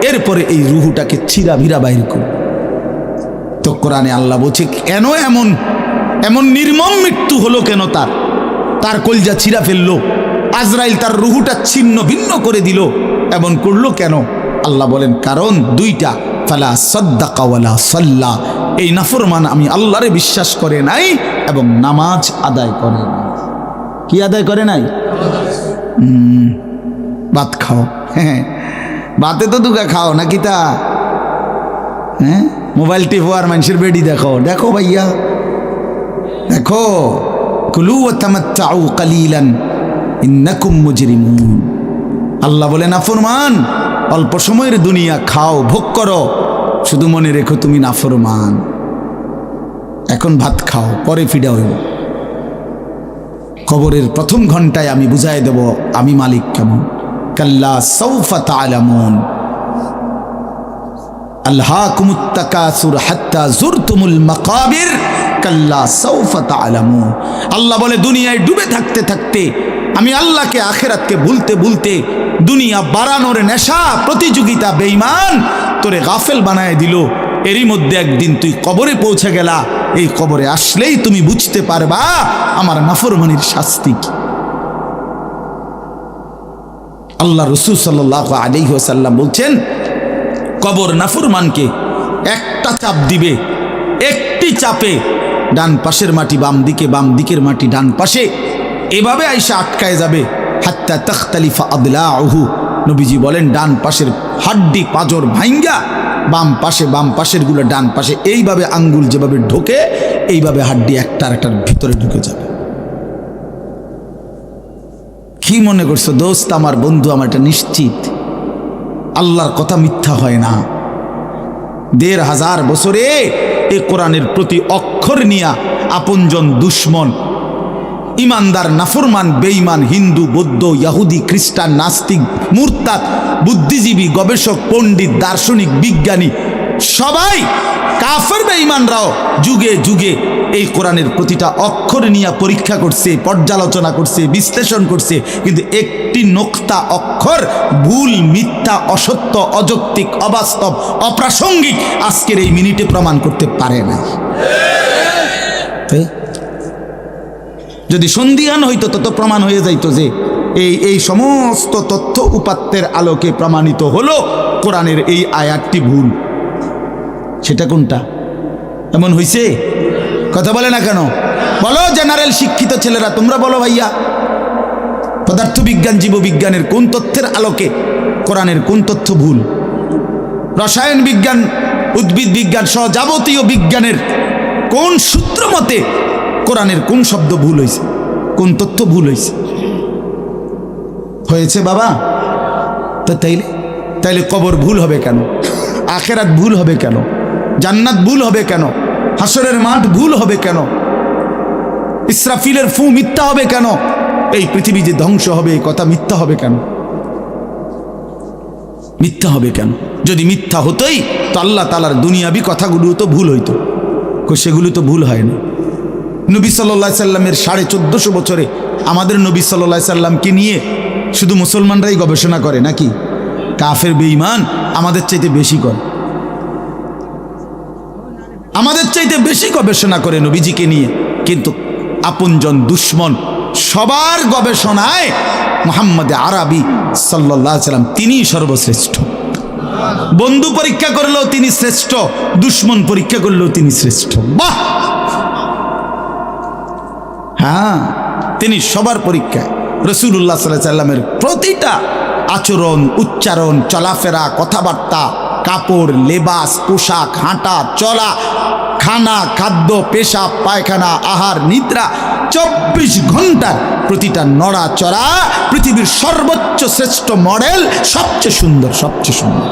এরপরে এই রুহুটাকে ছিঁড়া ভিড়া বাইর করে। তো কোরআনে আল্লাহ বলছে কেন এমন এমন নির্মম মৃত্যু হলো কেন? তার কলজা ছিঁড়া ফেললো, আজরাইল তার রুহুটা ছিন্ন ভিন্ন করে দিল, এমন করলো কেন? আল্লাহ বলেন কারণ দুইটা, ফালা সাদ্দাকা ওয়ালা সাল্লা, এই নাফরমান আমি আল্লাহরে বিশ্বাস করে নাই এবং নামাজ আদায় করে নাই। কি আদায় করে নাই? ভাত খাও, হ্যাঁ ভাতে তো দুগা খাও নাকি তা? হ্যাঁ, মোবাইল টিপো আর মানুষের বেডি দেখো, দেখো ভাইয়া দেখো। কুলু ওয়া তামাত্তাউ কালিলান ইন্নাকুম মুজরিমুন। আল্লাহ বলে নাফরমান অল্প সময়ের দুনিয়া খাও, ভোগ করো, শুধু মনে রেখো তুমি নাফরমান। এখন ভাত খাও, পরে ফিডা হইব। কবরের প্রথম ঘন্টায় আমি বুঝাই দেব আমি মালিক কেমন। কাল্লা সাউফা তা'লামুন আলহাকুমুত তাকাসুর হাত্তা যুরতুমুল মাকাবির কাল্লা সাউফা তা'লামুন। আল্লাহ বলে দুনিয়ায় ডুবে থাকতে থাকতে আমি আল্লাহকে আখিরাতকে ভুলতে ভুলতে দুনিয়া বাড়ানোর নেশা প্রতিযোগিতা বেঈমান তোরে গাফেল বানায় দিল। এরই মধ্যে একদিন তুই কবরে পৌঁছে গেলা, এই কবরে আসলেই তুমি বুঝতে পারবা আমার নাফরমানির শাস্তি কি। আল্লাহ রাসূল সাল্লাল্লাহু আলাইহি ওয়াসাল্লাম বলছেন কবর নাফরমানকে একটা চাপ দিবে, একটি চাপে ডান পাশের মাটি বাম দিকে, বাম দিকের মাটি ডান পাশে, এভাবে আইসা আটকায় যাবে। হাত্তা তাখতালিফা আদলাউহু, নবীজি বলেন ডান পাশের হাড্ডি পাঁজর ভাঙ্গা বাম পাশের গুলো ডান পাশে এইভাবে আঙ্গুল যেভাবে ঢোকে এইভাবে হাড্ডি একটার ভিতরে ঢুকে যাবে। কি মনে করছো দোস্ত, আমার বন্ধু, আমার এটা নিশ্চিত আল্লাহর কথা মিথ্যা হয় না। ১৫০০ বছরে এ কোরআনের প্রতি অক্ষর নিয়া আপনজন দুশ্মন, ইমানদার নাফরমান বেঈমান, হিন্দু বৌদ্ধ ইহুদি খ্রিস্টান নাস্তিক মুরতাদ বুদ্ধিজীবী গবেষক পণ্ডিত দার্শনিক বিজ্ঞানী সবাই কাফের বেঈমানরাও যুগে যুগে এই কোরআনের প্রতিটা অক্ষর নিয়ে পরীক্ষা করছে, পর্যালোচনা করছে, বিশ্লেষণ করছে, কিন্তু একটি নোক্তা অক্ষর ভুল, মিথ্যা, অসত্য, অযৌক্তিক, অবাস্তব, অপ্রাসঙ্গিক আজকের এই মিনিটে প্রমাণ করতে পারে না। যদি সন্দিহান হইতো তত প্রমাণ হয়ে যাইতো যে এই সমস্ত তথ্য উপাত্তের আলোকে প্রমাণিত হলো কোরআনের এই আয়াতটি ভুল। সেটা কোনটা? এমন হইছে? কথা বলে না কেন? বলো জেনারেল শিক্ষিত ছেলেরা, তোমরা বলো ভাইয়া, পদার্থবিজ্ঞান জীববিজ্ঞানের কোন তথ্যের আলোকে কোরআনের কোন তথ্য ভুল? রসায়ন বিজ্ঞান উদ্ভিদ বিজ্ঞান সহ যাবতীয় বিজ্ঞানের কোন সূত্র মতে কোরআনের কোন শব্দ ভুল হয়েছে, কোন তথ্য ভুল হয়েছে? হয়েছে বাবা। তো তাইলে কবর ভুল হবে কেন? আখেরাত ভুল হবে কেন? জান্নাত ভুল হবে কেন? হাসরের মাঠ ভুল হবে কেন? ইসরাফিলের ফু মিথ্যা হবে কেন? এই পৃথিবী যে ধ্বংস হবে এই কথা মিথ্যা হবে কেন? মিথ্যা হবে কেন? যদি মিথ্যা হতোই তো আল্লাহ তাআলার দুনিয়াবি কথাগুলো তো ভুল হইতো, সেগুলো তো ভুল হয় না। নবী সাল্লাল্লাহু আলাইহি সাল্লামের 1450 বছরে আমাদের নবী সাল্লাল্লাহু আলাইহি সাল্লামকে নিয়ে শুধু মুসলমানরাই গবেষণা করে নাকি? কাফের বেঈমান আমাদের চাইতে বেশি করে, আমাদের চাইতে বেশি গবেষণা করে নবীজিকে নিয়ে, কিন্তু আপনজন দুশ্মন সবার গবেষণায় মুহাম্মদ আরবি সাল্লাল্লাহু আলাইহি সাল্লাম তিনিই সর্বশ্রেষ্ঠ। বন্ধু পরীক্ষা করলেও তিনি শ্রেষ্ঠ, দুশ্মন পরীক্ষা করলেও তিনি শ্রেষ্ঠ। বাহ! হ্যাঁ, তিনি সবার পরীক্ষায়। রাসূলুল্লাহ সাল্লাল্লাহু আলাইহি সাল্লামের প্রতিটা আচরণ, উচ্চারণ, চলাফেরা, কথাবার্তা, কাপড়, লেবাস, পোশাক, হাঁটা চলা, খানা, খাদ্য, পেশাব, পায়খানা, আহার, নিদ্রা, 24 ঘন্টার প্রতিটা নড়াচড়া পৃথিবীর সর্বোচ্চ শ্রেষ্ঠ মডেল, সবচেয়ে সুন্দর, সবচেয়ে সুন্দর।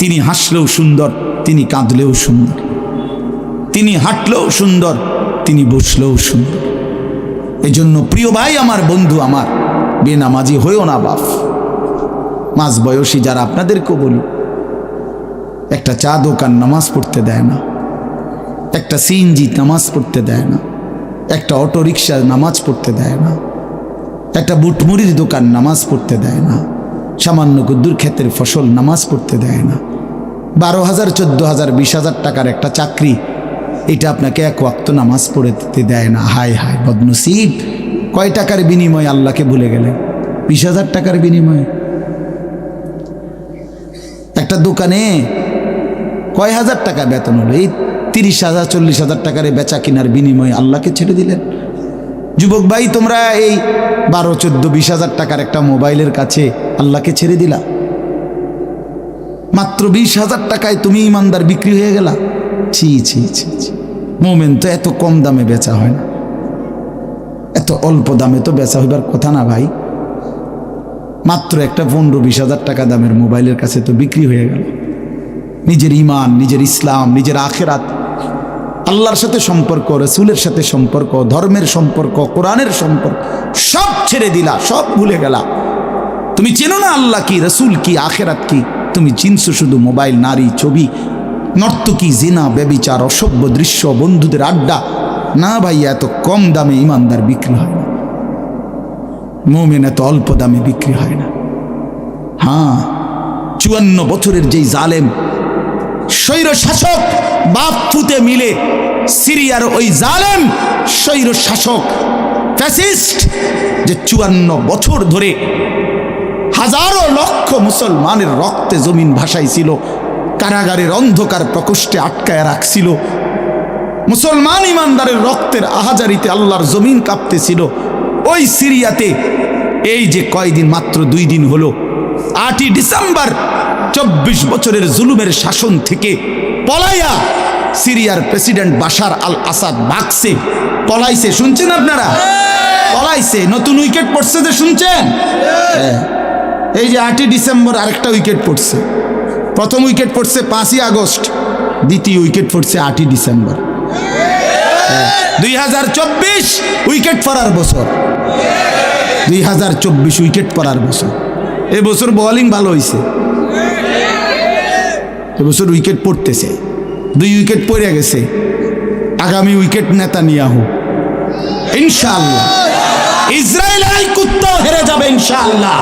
তিনি হাসলেও সুন্দর, তিনি কাঁদলেও সুন্দর, তিনি হাঁটলেও সুন্দর, তিনি বসলেও সুন্দর। এজন্য প্রিয় ভাই আমার, বন্ধু আমার, বেনামাজি হইও না বাপ। মাঝ বয়সী যারা আপনাদেরকেও বলি, একটা চা দোকান নামাজ পড়তে দেয় না, একটা সিএনজি নামাজ পড়তে দেয় না, একটা অটো রিক্সা নামাজ পড়তে দেয় না, একটা বুটমুড়ির দোকান নামাজ পড়তে দেয় না, সামান্য কুদ্দুর ক্ষেতের ফসল নামাজ পড়তে দেয় না। 12,000, 14,000, 20,000 টাকার একটা চাকরি, এটা আপনাকে এক ওয়াক্ত নামাজ পড়তে দেয় না। হায় হায় বদনসিব! কয় টাকার বিনিময়ে আল্লাহকে ভুলে গেলেন? 20,000 টাকার বিনিময়ে। একটা দোকানে কয় হাজার টাকা বেতন হলো, এই 30,000, 40,000 টাকার বেচা কিনার বিনিময়ে আল্লাহকে ছেড়ে দিলেন। যুবক ভাই, তোমরা এই 12, 14, 20,000 টাকার একটা মোবাইলের কাছে আল্লাহকে ছেড়ে দিলা। মাত্র 20,000 টাকায় তুমি ইমানদার বিক্রি হয়ে গেলা। ছি ছি ছি ছি! মোমেন তো এত কম দামে বেচা হয় না, এত অল্প দামে তো বেচা হইবার কথা না ভাই। মাত্র একটা 15-20,000 টাকা দামের মোবাইলের কাছে তো বিক্রি হয়ে গেল। নিজের ইমান, নিজের ইসলাম, নিজের আখেরাত, আল্লাহর সাথে সম্পর্ক, রাসূলের সাথে সম্পর্ক, ধর্মের সম্পর্ক, কোরআনের সম্পর্ক সব ছেড়ে দিলা, সব ভুলে গেলা। তুমি চেনো না আল্লাহ কি, রাসূল কি, আখেরাত কি। তুমি চিনছো শুধু মোবাইল, নারী, ছবি, নর্তকী, জিনা, ব্যভিচার, অসভ্য দৃশ্য, বন্ধুদের আড্ডা। না ভাইয়া, এত কম দামে ইমানদার বিক্রি হয় না, মুমিন এত অল্প দামে বিক্রি হয় না। হ্যাঁ, 54 বছরের যেই জালেম স্বৈর শাসক বাপ ফুতে মিলে, সিরিয়ার ওই জালেম স্বৈর শাসক ফ্যাসিস্ট, যে 54 বছর ধরে হাজারো লক্ষ মুসলমানের রক্তে জমিন ভাসাইছিল, কারাগারের অন্ধকার প্রকোষ্ঠে আটকায় রাখছিল, মুসলমান ইমানদারের রক্তের আহাজারিতে আল্লাহর জমিন কাঁপতেছিল। ওই সিরিয়াতে এই যে কয়দিন, মাত্র 2 দিন হলো, 8ই ডিসেম্বর 24 বছরের জুলুমের শাসন থেকে পলাইয়া সিরিয়ার প্রেসিডেন্ট বাশার আল আসাদ ভাগছে, পলাইছে। শুনছেন আপনারা? পলাইছে, নতুন উইকেট পড়ছে যে, শুনছেন? এই যে 8ই ডিসেম্বর আরেকটা উইকেট পড়ছে। প্রথম উইকেট পড়ছে 5ই আগস্ট, দ্বিতীয় উইকেট পড়ছে 8ই ডিসেম্বর। 2024 উইকেট পড়ার বছর, 2024 উইকেট পড়ার বছর। এবছর বোলিং ভালো হয়েছে, এবছর উইকেট পড়তেছে। 2 উইকেট পড়ে গেছে, আগামী উইকেট নেতানিয়াহু ইনশাআল্লাহ। ইসরায়েলের এই কুত্তাও হেরে যাবে ইনশাআল্লাহ।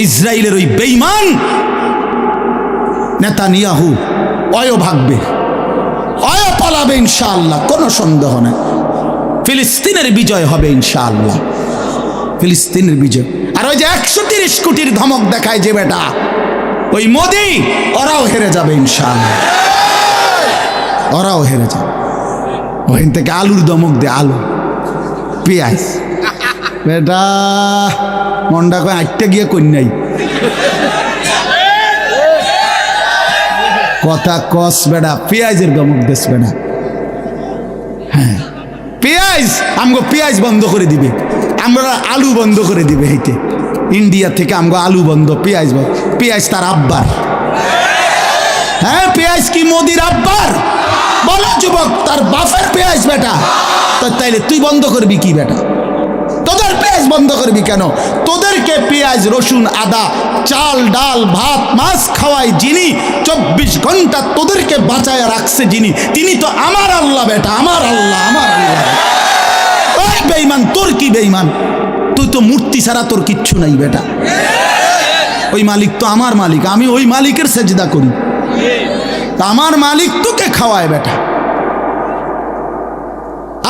ইসরায়েলের ওই বেঈমান নেতানিয়াহু অয় ভাগবে, অয় পালাবে ইনশাআল্লাহ, কোনো সন্দেহ নেই। ফিলিস্তিনের বিজয় হবে ইনশাআল্লাহ, ফিলিস্তিনের বিজয়। আর ওই যে 130 কোটির ধমক দেখায় যে বেটা, ওই মোদি, ওরাও হেরে যাবে ইনশাআল্লাহ, ওরাও হেরে যাবে। ওখান থেকে আলুর ধমক দে, আলু, পেঁয়াজ। বেটা মন্ডা কয় আটটা গিয়ে কন্যাই কথা কস বেটা, পেঁয়াজের ধমক দেশ বেটা। হ্যাঁ, পেঁয়াজ, আমগো পেঁয়াজ বন্ধ করে দিবে, আমরা আলু বন্ধ করে দিবে। হেঁটে ইন্ডিয়া থেকে আমগো আলু বন্ধ, পেঁয়াজ বন্ধ। পেঁয়াজ তার আব্বার। হ্যাঁ, পেঁয়াজ কি মোদির আব্বার? বলো যুবক, তার বাপের পেঁয়াজ বেটা। তাইলে তুই বন্ধ করবি কি বেটা? তোদের পেঁয়াজ বন্ধ করবি কেন? তোদেরকে পেঁয়াজ, রসুন, আদা, চাল, ডাল, ভাত, মাছ খাওয়ায় যিনি, 24 ঘন্টা তোদেরকে বাঁচায় রাখছে যিনি, তিনি তো আমার আল্লাহ বেটা, আমার আল্লাহ, আমার আল্লাহ। ওই বেঈমান, তোর কি বেঈমান? তুই তো মূর্তি ছাড়া তোর কিচ্ছু নাই বেটা। ওই মালিক তো আমার মালিক, আমি ওই মালিকের সেজদা করি। আমার মালিক তোকে খাওয়ায় বেটা,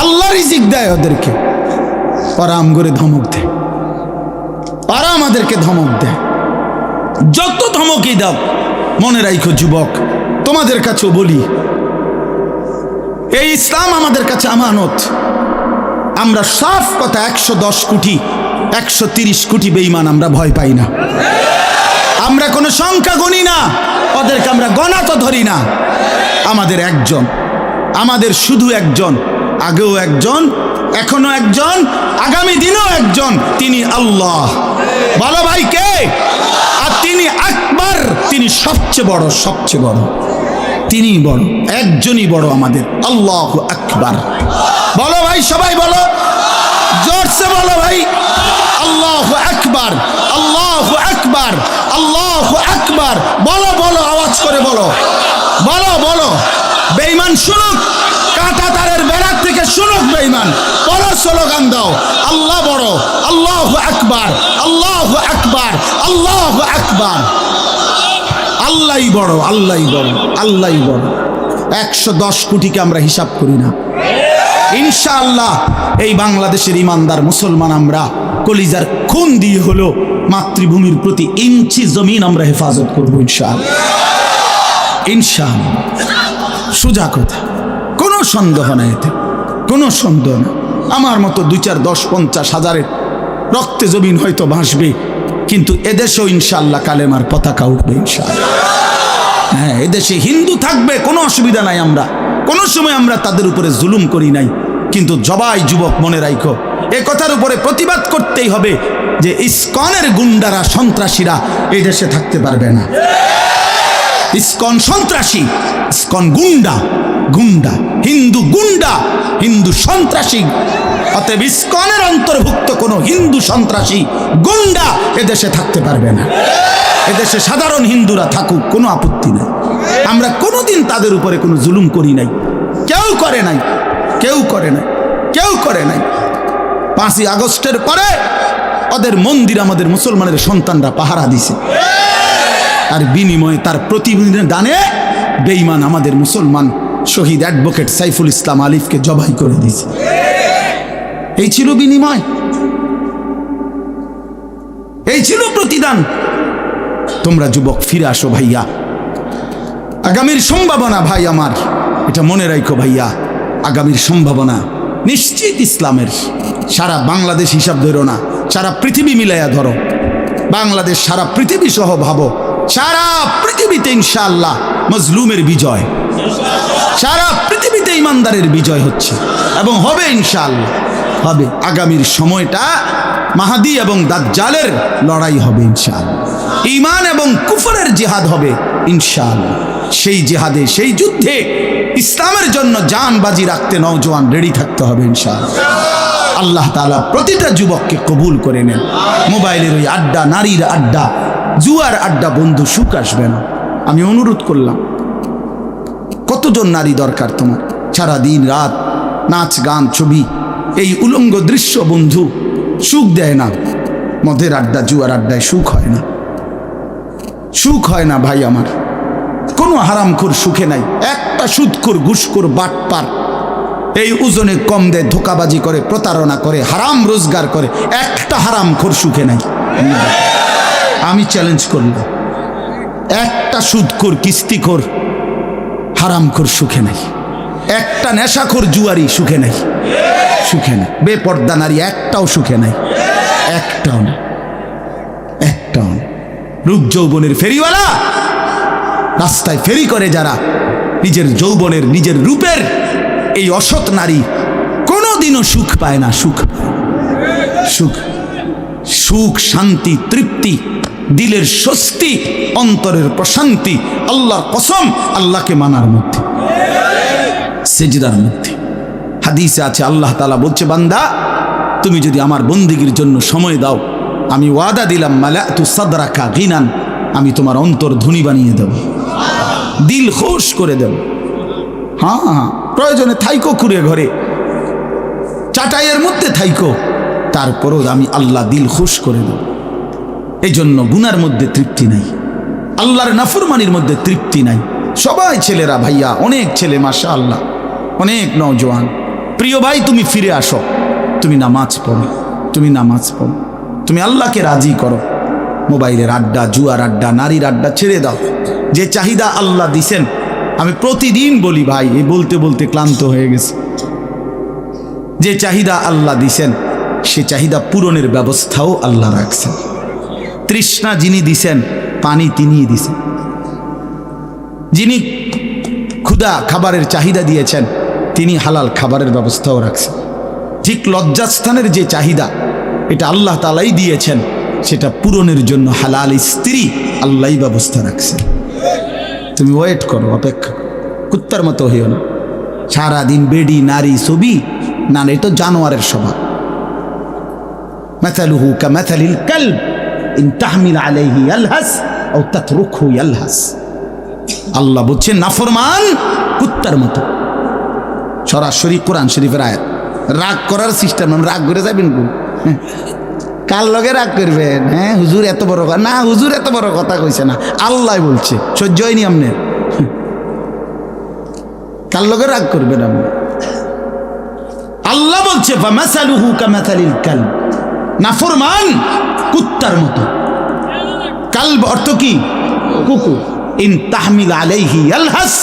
আল্লাহ রিজিক দেয় ওদেরকে। ওরা আম করে ধমক দেয়, ওরা আমাদেরকে ধমক দেয়। যত ধমকই দাও, মনে রাখো যুবক, তোমাদের কাছেও বলি, এই ইসলাম আমাদের কাছে আমানত। আমরা সাফ কথা, 110 কোটি 130 কোটি বেঈমান আমরা ভয় পাই না। আমরা কোনো সংখ্যা গণি না, ওদেরকে আমরা গণা তো ধরি না। আমাদের একজন, আমাদের শুধু একজন, আগেও একজন, এখনো একজন, আগামী দিনও একজন, তিনি আল্লাহ। বলো ভাই কে? আর তিনি আকবার, তিনি সবচেয়ে বড়, সবচেয়ে বড়, তিনি বড়, একজনই বড় আমাদের, আল্লাহু আকবার। বলো ভাই, সবাই বলো, জোরসে বলো ভাই, আল্লাহু আকবার, আল্লাহু আকবার, আল্লাহু আকবার। বলো বলো, আওয়াজ করে বলো, বলো বলো। বেঈমান শুনুক, কাঁটা তারের বেড়ার থেকে শুনুক বেঈমান। বলো, স্লোগান দাও, আল্লাহ বড়, আল্লাহু আকবার, আল্লাহু আকবার, আল্লাহু আকবার। আল্লাহই বড়, আল্লাহই বড়, আল্লাহই বড়। 110 কোটিকে আমরা হিসাব করি না। ইনশাআল্লাহ এই বাংলাদেশের ইমানদার মুসলমান আমরা কলিজার খুন দিয়ে হলো মাতৃভূমির প্রতি ইঞ্চি জমিন আমরা হেফাজত করবো ইনশাআল্লাহ, ইনশাআল্লাহ। সোজা কথা, কোনো সন্দেহ নাই এতে, কোনো সন্দেহ না। আমার মতো 2, 4, 10, 50 হাজারের রক্তে জমিন হয়তো ভাসবে, কিন্তু এদেশেও ইনশাআল্লাহ কালেমার পতাকা উঠবে ইনশাআল্লাহ। হ্যাঁ, এদেশে হিন্দু থাকবে, কোনো অসুবিধা নাই। আমরা কোনো সময় আমরা তাদের উপরে জুলুম করি নাই, কিন্তু জবাই যুবক মনে রাখো, এ কথার উপরে প্রতিবাদ করতেই হবে যে ইসকনের গুন্ডারা, সন্ত্রাসীরা এই দেশে থাকতে পারবে না। ইসকন সন্ত্রাসী, ইসকন গুন্ডা, গুন্ডা, হিন্দু গুন্ডা, হিন্দু সন্ত্রাসী। অতএব ইসকনের অন্তর্ভুক্ত কোনো হিন্দু সন্ত্রাসী গুন্ডা এদেশে থাকতে পারবে না। এদেশে সাধারণ হিন্দুরা থাকুক, কোনো আপত্তি নেই। আমরা কোনোদিন তাদের উপরে কোনো জুলুম করি নাই, কেউ করে নাই, কেউ করে নাই, কেউ করে নাই। 5ই আগস্টের পরে ওদের মন্দির আমাদের মুসলমানের সন্তানরা পাহারা দিছে, আর বিনিময়ে তার প্রতিদানে বেঈমান আমাদের মুসলমান শহীদ অ্যাডভোকেট সাইফুল ইসলাম আলিফকে জবাই করে দিয়েছে। এই ছিল বিনিময়, এই ছিল প্রতিদান। তোমরা যুবক ফিরে আসো ভাইয়া, আগামীর সম্ভাবনা ভাই আমার, এটা মনে রাখো ভাইয়া, আগামীর সম্ভাবনা নিশ্চিত ইসলামের। সারা বাংলাদেশ হিসাব ধরো না, সারা পৃথিবী মিলাইয়া ধরো। বাংলাদেশ সারা পৃথিবী সহ ভাবো, সারা পৃথিবীতে ইনশাআল্লাহ মজলুমের বিজয়, সারা পৃথিবীতে ইমানদারের বিজয় হচ্ছে এবং হবে ইনশাআল্লাহ, হবে। আগামীর সময়টা মাহাদি এবং দাজ্জালের লড়াই হবে ইনশাআল্লাহ। ঈমান এবং কুফরের জিহাদ হবে ইনশাআল্লাহ। সেই জিহাদে, সেই যুদ্ধে ইসলামের জন্য জান বাজি রাখতে নওজোয়ান রেডি থাকতে হবে ইনশাআল্লাহ। আল্লাহ তাআলা প্রতিটা যুবককে কবুল করে নেন। মোবাইলের ওই আড্ডা, নারীর আড্ডা, জুয়ার আড্ডা বন্ধু, সুখ আসবে না। আমি অনুরোধ করলাম, কতজন নারী দরকার তোমার? সারা দিন রাত নাচ গান ছবি, এই উলঙ্গ দৃশ্য বন্ধু সুখ দেয় না। মদের আড্ডা, জুয়ার আড্ডায় সুখ হয় না, সুখ হয় না ভাই আমার। কোনো হারামখোর সুখে নাই। একটা সুদখোর, ঘুষখোর, বাটপার, এই ওজনে কম দেয়, ধোকাবাজি করে, প্রতারণা করে, হারাম রোজগার করে, একটা হারামখোর সুখে নাই। আমি চ্যালেঞ্জ করলাম, একটা সুদখোর, কিস্তিখোর, হারামখোর সুখে নাই। একটা নেশাখোর জুয়ারি সুখে নাই, সুখে নাই। বেপর্দা নারী একটাও সুখে নাই, একটাও না, একটাও না। রূপ যৌবনের ফেরিওয়ালা, রাস্তায় ফেরি করে যারা, নিজের যৌবনের, নিজের রূপের এই অসৎ নারী কোনোদিনও সুখ পায় না। সুখ, সুখ, সুখ, শান্তি, তৃপ্তি, দিলের স্বস্তি, অন্তরের প্রশান্তি আল্লাহর কসম আল্লাহকে মানার মধ্যে, সেজদার মধ্যে। হাদিসে আছে, আল্লাহ তাআলা বলছে, বান্দা তুমি যদি আমার বন্দেগীর জন্য সময় দাও, আমি ওয়াদা দিলাম, মালাতু সাদরাকা গিনান, আমি তোমার অন্তর ধনী বানিয়ে দেব, দিল খুশ করে দেব। হ্যাঁ হ্যাঁ, প্রয়োজনে থাইকো কুড়ে ঘরে, চাটাইয়ের মধ্যে থাইকো, তারপরও আমি আল্লাহ দিল খুশ করে দেব। এই জন্য গুনার মধ্যে তৃপ্তি নাই, আল্লাহর নাফরমানির মধ্যে তৃপ্তি নাই। সবাই ছেলেরা, ভাইয়া, অনেক ছেলে মাশাআল্লাহ, অনেক নওজোয়ান। প্রিয় ভাই, তুমি ফিরে আসো, তুমি নামাজ পড়ো, তুমি নামাজ পড়ো, তুমি আল্লাহকে রাজি করো। মোবাইলের আড্ডা, জুয়ার আড্ডা, নারীর আড্ডা ছেড়ে দাও। যে চাহিদা আল্লাহ দিছেন, আমি প্রতিদিন বলি ভাই, এই বলতে বলতে ক্লান্ত হয়ে গেছে। যে চাহিদা আল্লাহ দিছেন, সে চাহিদা পূরণের ব্যবস্থাও আল্লাহ রাখছেন। তৃষ্ণা যিনি দিছেন, পানি তিনিই দিছেন। যিনি ক্ষুধা, খাবারের চাহিদা দিয়েছেন, তিনি হালাল খাবারের ব্যবস্থাও রাখছেন। ঠিক লজ্জাস্থানের যে চাহিদা, এটা আল্লাহ তাআলাই দিয়েছেন, সেটা পূরণের জন্য হালাল স্ত্রী আল্লাহই ব্যবস্থা রাখছেন। তুমি ওয়েট করো, অপেক্ষা, কুত্তার মতো হইও না। সারাদিন বেডি, নারী, ছবি, না, এটা তো জানোয়ারের স্বভাব। মাথালুহু কামাথালিল কালব ইন তাহমিল আলাইহি ইয়ালহাস আও তাতরুকহু ইয়ালহাস। আল্লাহ বলছেন নাফরমান কুত্তার মতো। সরাসরি কোরআন শরীফের আয়াত। রাগ করার সিস্টেম, রাগ করে যাবেন কার লগে রাগ করবেন? হ্যাঁ, হুজুর এত বড় কথা না, হুজুর এত বড় কথা কইছে না, আল্লাহ বলছে, সহ্য হয়নি আপনার? কার লগে রাগ করবেন আপনি? আল্লাহ বলছে ফামাসালুহু কামাসালিল কালব, নাফরমান কুত্তার মতো। কালব অর্থ কি? কুকুর। ইন তাহমিল আলাইহি ইয়ালহাস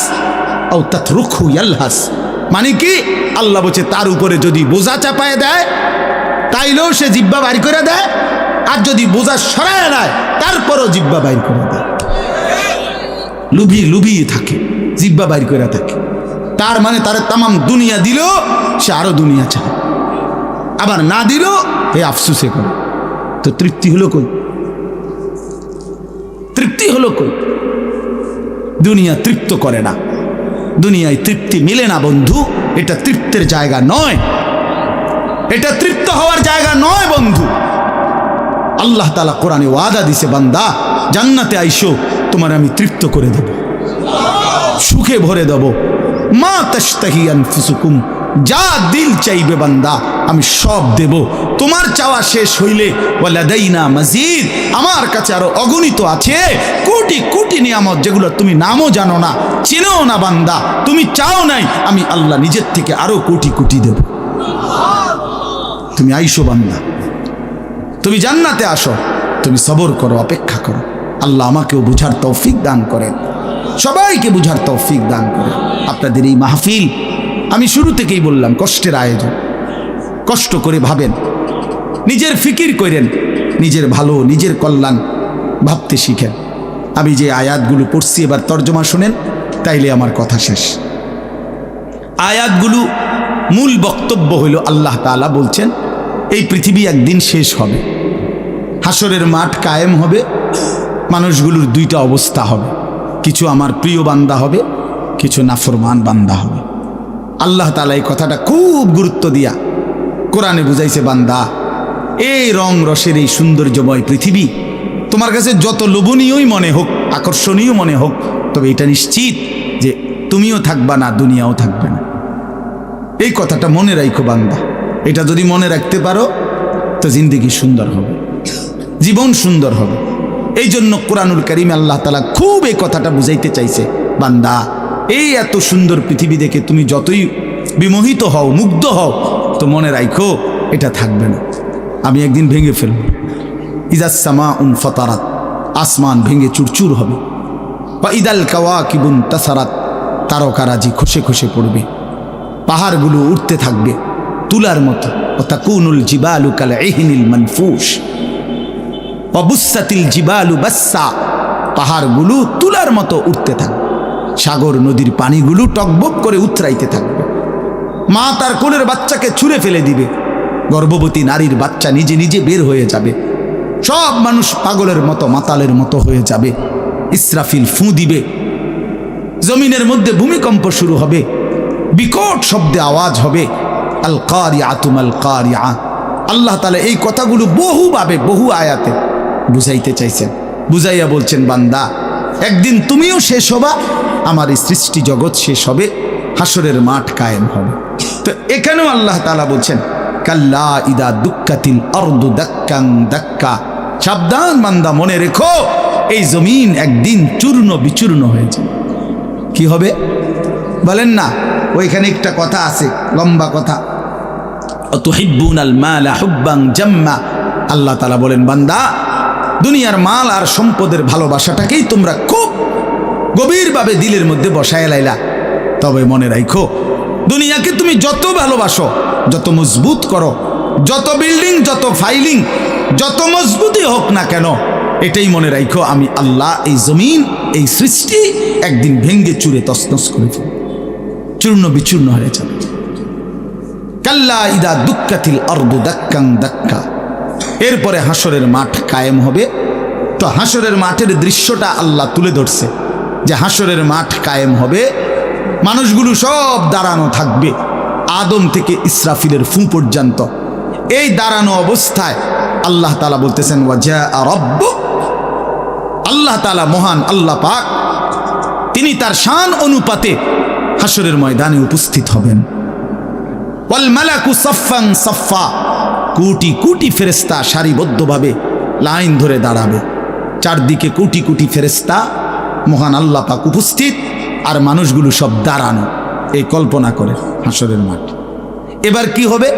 আও তাতরুকহু ইয়ালহাস, মানে কি? আল্লাহ বলছে তার উপরে যদি বোঝা চাপায় দেয়, তাইলেও সে জিহ্বা বাইর করে দেয়, আর যদি বোঝা সরায় নেয়, তারপরও জিহ্বা বাইর করে দেয়। লুভিয়ে থাকে, জিহ্বা বাইর করে থাকে। তার মানে তার তামাম দুনিয়া দিল, সে আরো দুনিয়া চায়, আবার না দিল এ আফসুসে করে। তো তৃপ্তি হলো কই? তৃপ্তি হলো কই? দুনিয়া তৃপ্ত করে না, দুনিয়ায় তৃপ্তি মিলে না বন্ধু। এটা তৃপ্তের জায়গা নয়, এটা তৃপ্ত হওয়ার জায়গা নয় বন্ধু। আল্লাহ তাআলা কোরআনে ওয়াদা দিছে, বান্দা জান্নাতে আইসো, তোমার আমি তৃপ্ত করে দেব, সুখে ভরে দেব। মা তাশতাহি আনফুসুকুম, যা দিল চাইবে বান্দা আমি সব দেব। তোমার চাওয়া শেষ হইলে ওয়ালাদাইনা মাজিদ, আমার কাছে আরো অগণিত আছে কোটি কোটি নিয়ামত, যেগুলো তুমি নামও জানো না, চিনো না বান্দা। তুমি চাও নাই, আমি আল্লাহ নিজের থেকে আরো কোটি কোটি দেব। তুমি আইসো বান্দা, তুমি জান্নাতে আসো, তুমি সবর করো, অপেক্ষা করো। আল্লাহ আমাকেও বুঝার তৌফিক দান করেন, সবাইকে বুঝার তৌফিক দান করেন। আপনাদের এই মাহফিল আমি শুরু থেকেই বললাম কষ্টের আয়োজন, কষ্ট করে ভাবেন, নিজের ফিকির করেন, নিজের ভালো নিজের কল্যাণ ভাবতে শিখেন। আমি যে আয়াতগুলো পড়ছি এবার তর্জমা শুনেন, তাইলে আমার কথা শেষ। আয়াতগুলো মূল বক্তব্য হইল আল্লাহ তাআলা বলছেন এই পৃথিবী একদিন শেষ হবে, হাসরের মাঠ কায়েম হবে, মানুষগুলোর দুইটা অবস্থা হবে, কিছু আমার প্রিয় বান্দা হবে, কিছু নাফরমান বান্দা হবে। আল্লাহ তাআলা এই কথাটা খুব গুরুত্ব দিয়া কোরআনে বুঝাইছে, বান্দা এই রং রসের এই সৌন্দর্যময় পৃথিবী তোমার কাছে যত লোভনীয়ই মনে হোক, আকর্ষণীয় মনে হোক, তবে এটা নিশ্চিত যে তুমিও থাকবা না, দুনিয়াও থাকবে না। এই কথাটা মনে রাখো বান্দা, এটা যদি মনে রাখতে পারো তো জিন্দেগি সুন্দর হবে, জীবন সুন্দর হবে। এই জন্য কোরআনুল কারীমে আল্লাহ তাআলা খুব এই কথাটা বুঝাইতে চাইছে, বান্দা এই এত সুন্দর পৃথিবী দেখে তুমি যতই বিমোহিত হও, মুগ্ধ হও, তো মনে রাখো এটা থাকবে না, আমি একদিন ভেঙে ফেলব। ইজাস সামাউন ফাতারাত, আসমান ভেঙে চুরচুর হবে। বা ইদাল কাওয়াকিবুন তাসারাত, তারকারাজি খসে খসে পড়বে, পাহাড়গুলো উঠতে থাকবে তুলার মতো। ও তাকুনুল জিবালু কাল ইহনিল মানফুস ওয়া বুসাতিল জিবালু বাসসা, পাহাড়গুলো তুলার মতো উঠতে থাকবে, সাগর নদীর পানিগুলো টকবক করে উতরাইতে থাকবে। মা তার কোলের বাচ্চাকে ছুঁড়ে ফেলে দিবে, গর্ভবতী নারীর বাচ্চা নিজে নিজে বের হয়ে যাবে, সব মানুষ পাগলের মতো মাতালের মতো হয়ে যাবে। ইসরাফিল ফুঁ দিবে, জমিনের মধ্যে ভূমিকম্প শুরু হবে, বিকট শব্দে আওয়াজ হবে। আল কারিআতু মাল কারিআ, আল্লাহ তাআলা এই কথাগুলো বহুভাবে বহু আয়াতে বুঝাইতে চাইছেন, বুঝাইয়া বলছেন, বান্দা একদিন তুমিও শেষ হবা, আমার এই সৃষ্টি জগৎ শেষ হবে, হাসরের মাঠ কায়েম হবে। তো এখানেও আল্লাহ তাআলা বলছেন, কাল্লা ইদা দুক্কাতিল আরদু দাক্কান দাক্কা, সাবধান বান্দা, মনে রেখো এই জমিন একদিন চূর্ণ বিচূর্ণ হয়ে যাবে। কি হবে বলেন না? ওইখানে একটা কথা আছে, লম্বা কথা, তুহিব্বুনাল মালা হুব্বান জাম্মা। আল্লাহ তাআলা বলেন, বান্দা দুনিয়ার মাল আর সম্পদের ভালোবাসাটাকেই তোমরা খুব গভীরভাবে দিলের মধ্যে বসায় লাইলা। তবে মনে রাখো, দুনিয়াকে তুমি যত ভালোবাসো, যত মজবুত করো, যত বিল্ডিং, যত ফাইলিং, যত মজবুতই হোক না কেন, এটাই মনে রাখো আমি আল্লাহ এই জমিন, এই সৃষ্টি একদিন ভেঙ্গে চুরে তছনছ করে ফেলব, চূর্ণ বিচূর্ণ হয়ে যাবে। কাল্লা ইদা দুক্কাতিল আরদু দাক্কান দাক্কা, এরপরে হাসরের মাঠ কায়েম হবে। তো হাসরের মাঠের দৃশ্যটা আল্লাহ তুলে ধরছে যে হাসরের মাঠ কায়েম হবে, মানুষগুলো সব দাঁড়ানো থাকবে, আদম থেকে ইসরাফিলের ফুঁ পর্যন্ত। এই দাঁড়ানো অবস্থায় আল্লাহ তাআলা বলতেছেন, ওয়াজা রাব্বুক, আল্লাহ তাআলা মহান আল্লাহ পাক, তিনি তার শান অনুপাতে হাসরের ময়দানে উপস্থিত হবেন। ওয়াল মালাকু সাফফান সাফফা, কোটি কোটি ফেরেশতা সারিবদ্ধভাবে লাইন ধরে দাঁড়াবে, চারদিকে কোটি কোটি ফেরেশতা, মহান আল্লাহ পাক উপস্থিত, আর মানুষগুলো সব দাঁড়ানো। এই কল্পনা করে হাসরের মাঠ। এবার কি হবে?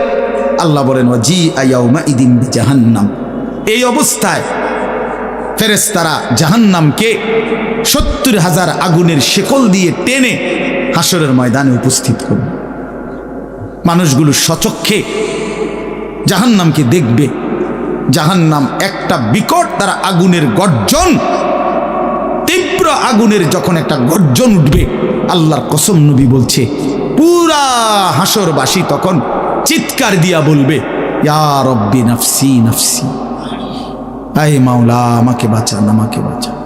আল্লাহ বলেন, ওয়াজিআ ইয়াউমাইদিন বিজাহান্নাম, এই অবস্থায় ফেরেশতারা জাহান্নামকে ৭০,০০০ আগুনের শেকল দিয়ে টেনে হাসরের ময়দানে উপস্থিত করবে। মানুষগুলো সচক্ষে জাহান্নামকে দেখবে। জাহান্নাম একটা বিকট তারা আগুনের গর্জন, তীব্র আগুনের যখন একটা গর্জন উঠবে, আল্লাহর কসম নবী বলছে, পুরা হাসরবাসী তখন চিৎকার দিয়া বলবে, ইয়া রব্বি নাফসি নাফসি, আয় মাওলা আমাকে বাঁচান, আমাকে বাঁচান।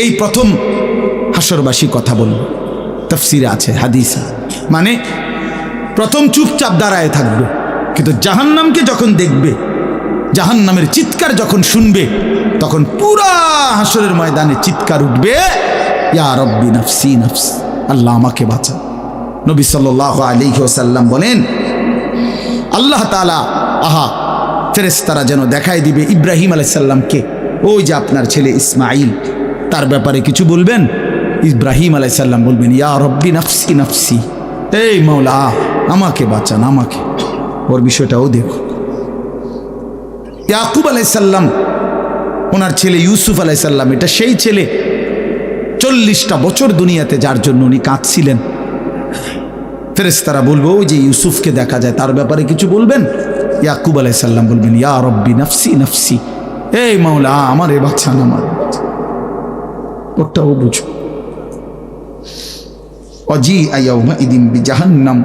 এই প্রথম হাসরবাসী কথা বলবে, তাফসিরে আছে, হাদিসে, মানে প্রথম চুপচাপ দাঁড়ায় থাকবে, কিন্তু জাহান্নামকে যখন দেখবে, জাহান্নামের চিৎকার যখন শুনবে, তখন পুরা হাসরের ময়দানে চিৎকার উঠবে, ইয়া রব্বি নাফসি নাফসি, আল্লাহ আমাকে বাঁচান। নবী সাল্লাল্লাহু আলাইহি ওয়াসাল্লাম বলেন, আল্লাহ তাআলা ফেরেশতারা যেন দেখাই দিবে ইব্রাহিম আলাইহিস সালামকে, ওই যে আপনার ছেলে ইসমাইল, তার ব্যাপারে কিছু বলবেন। ইব্রাহিম আলাইহিস সালাম বলবেন, ইয়া রব্বি নাফসি নাফসি, এই মাওলা আমাকে বাঁচান, আমাকে। ওর বিষয়টাও দেখো। ইয়াকুব আলাইহিস সালাম, ওনার ছেলে ইউসুফ আলাইহিস সালাম, এটা সেই ছেলে 40টা বছর দুনিয়াতে যার জন্য উনি কাঁদছিলেন। ফেরেশতারা বলবো ওই যে ইউসুফকে দেখা যায় তার ব্যাপারে কিছু বলবেন? ইয়াকুব আলাইহিস সালাম বলবেন ইয়া রব্বি নাফসি নাফসি, এই মাওলা আমার এ বাচ্চা না, আমার ওটাও বুঝো। অজি আয়াউমা ইদিন বি জাহান্নাম,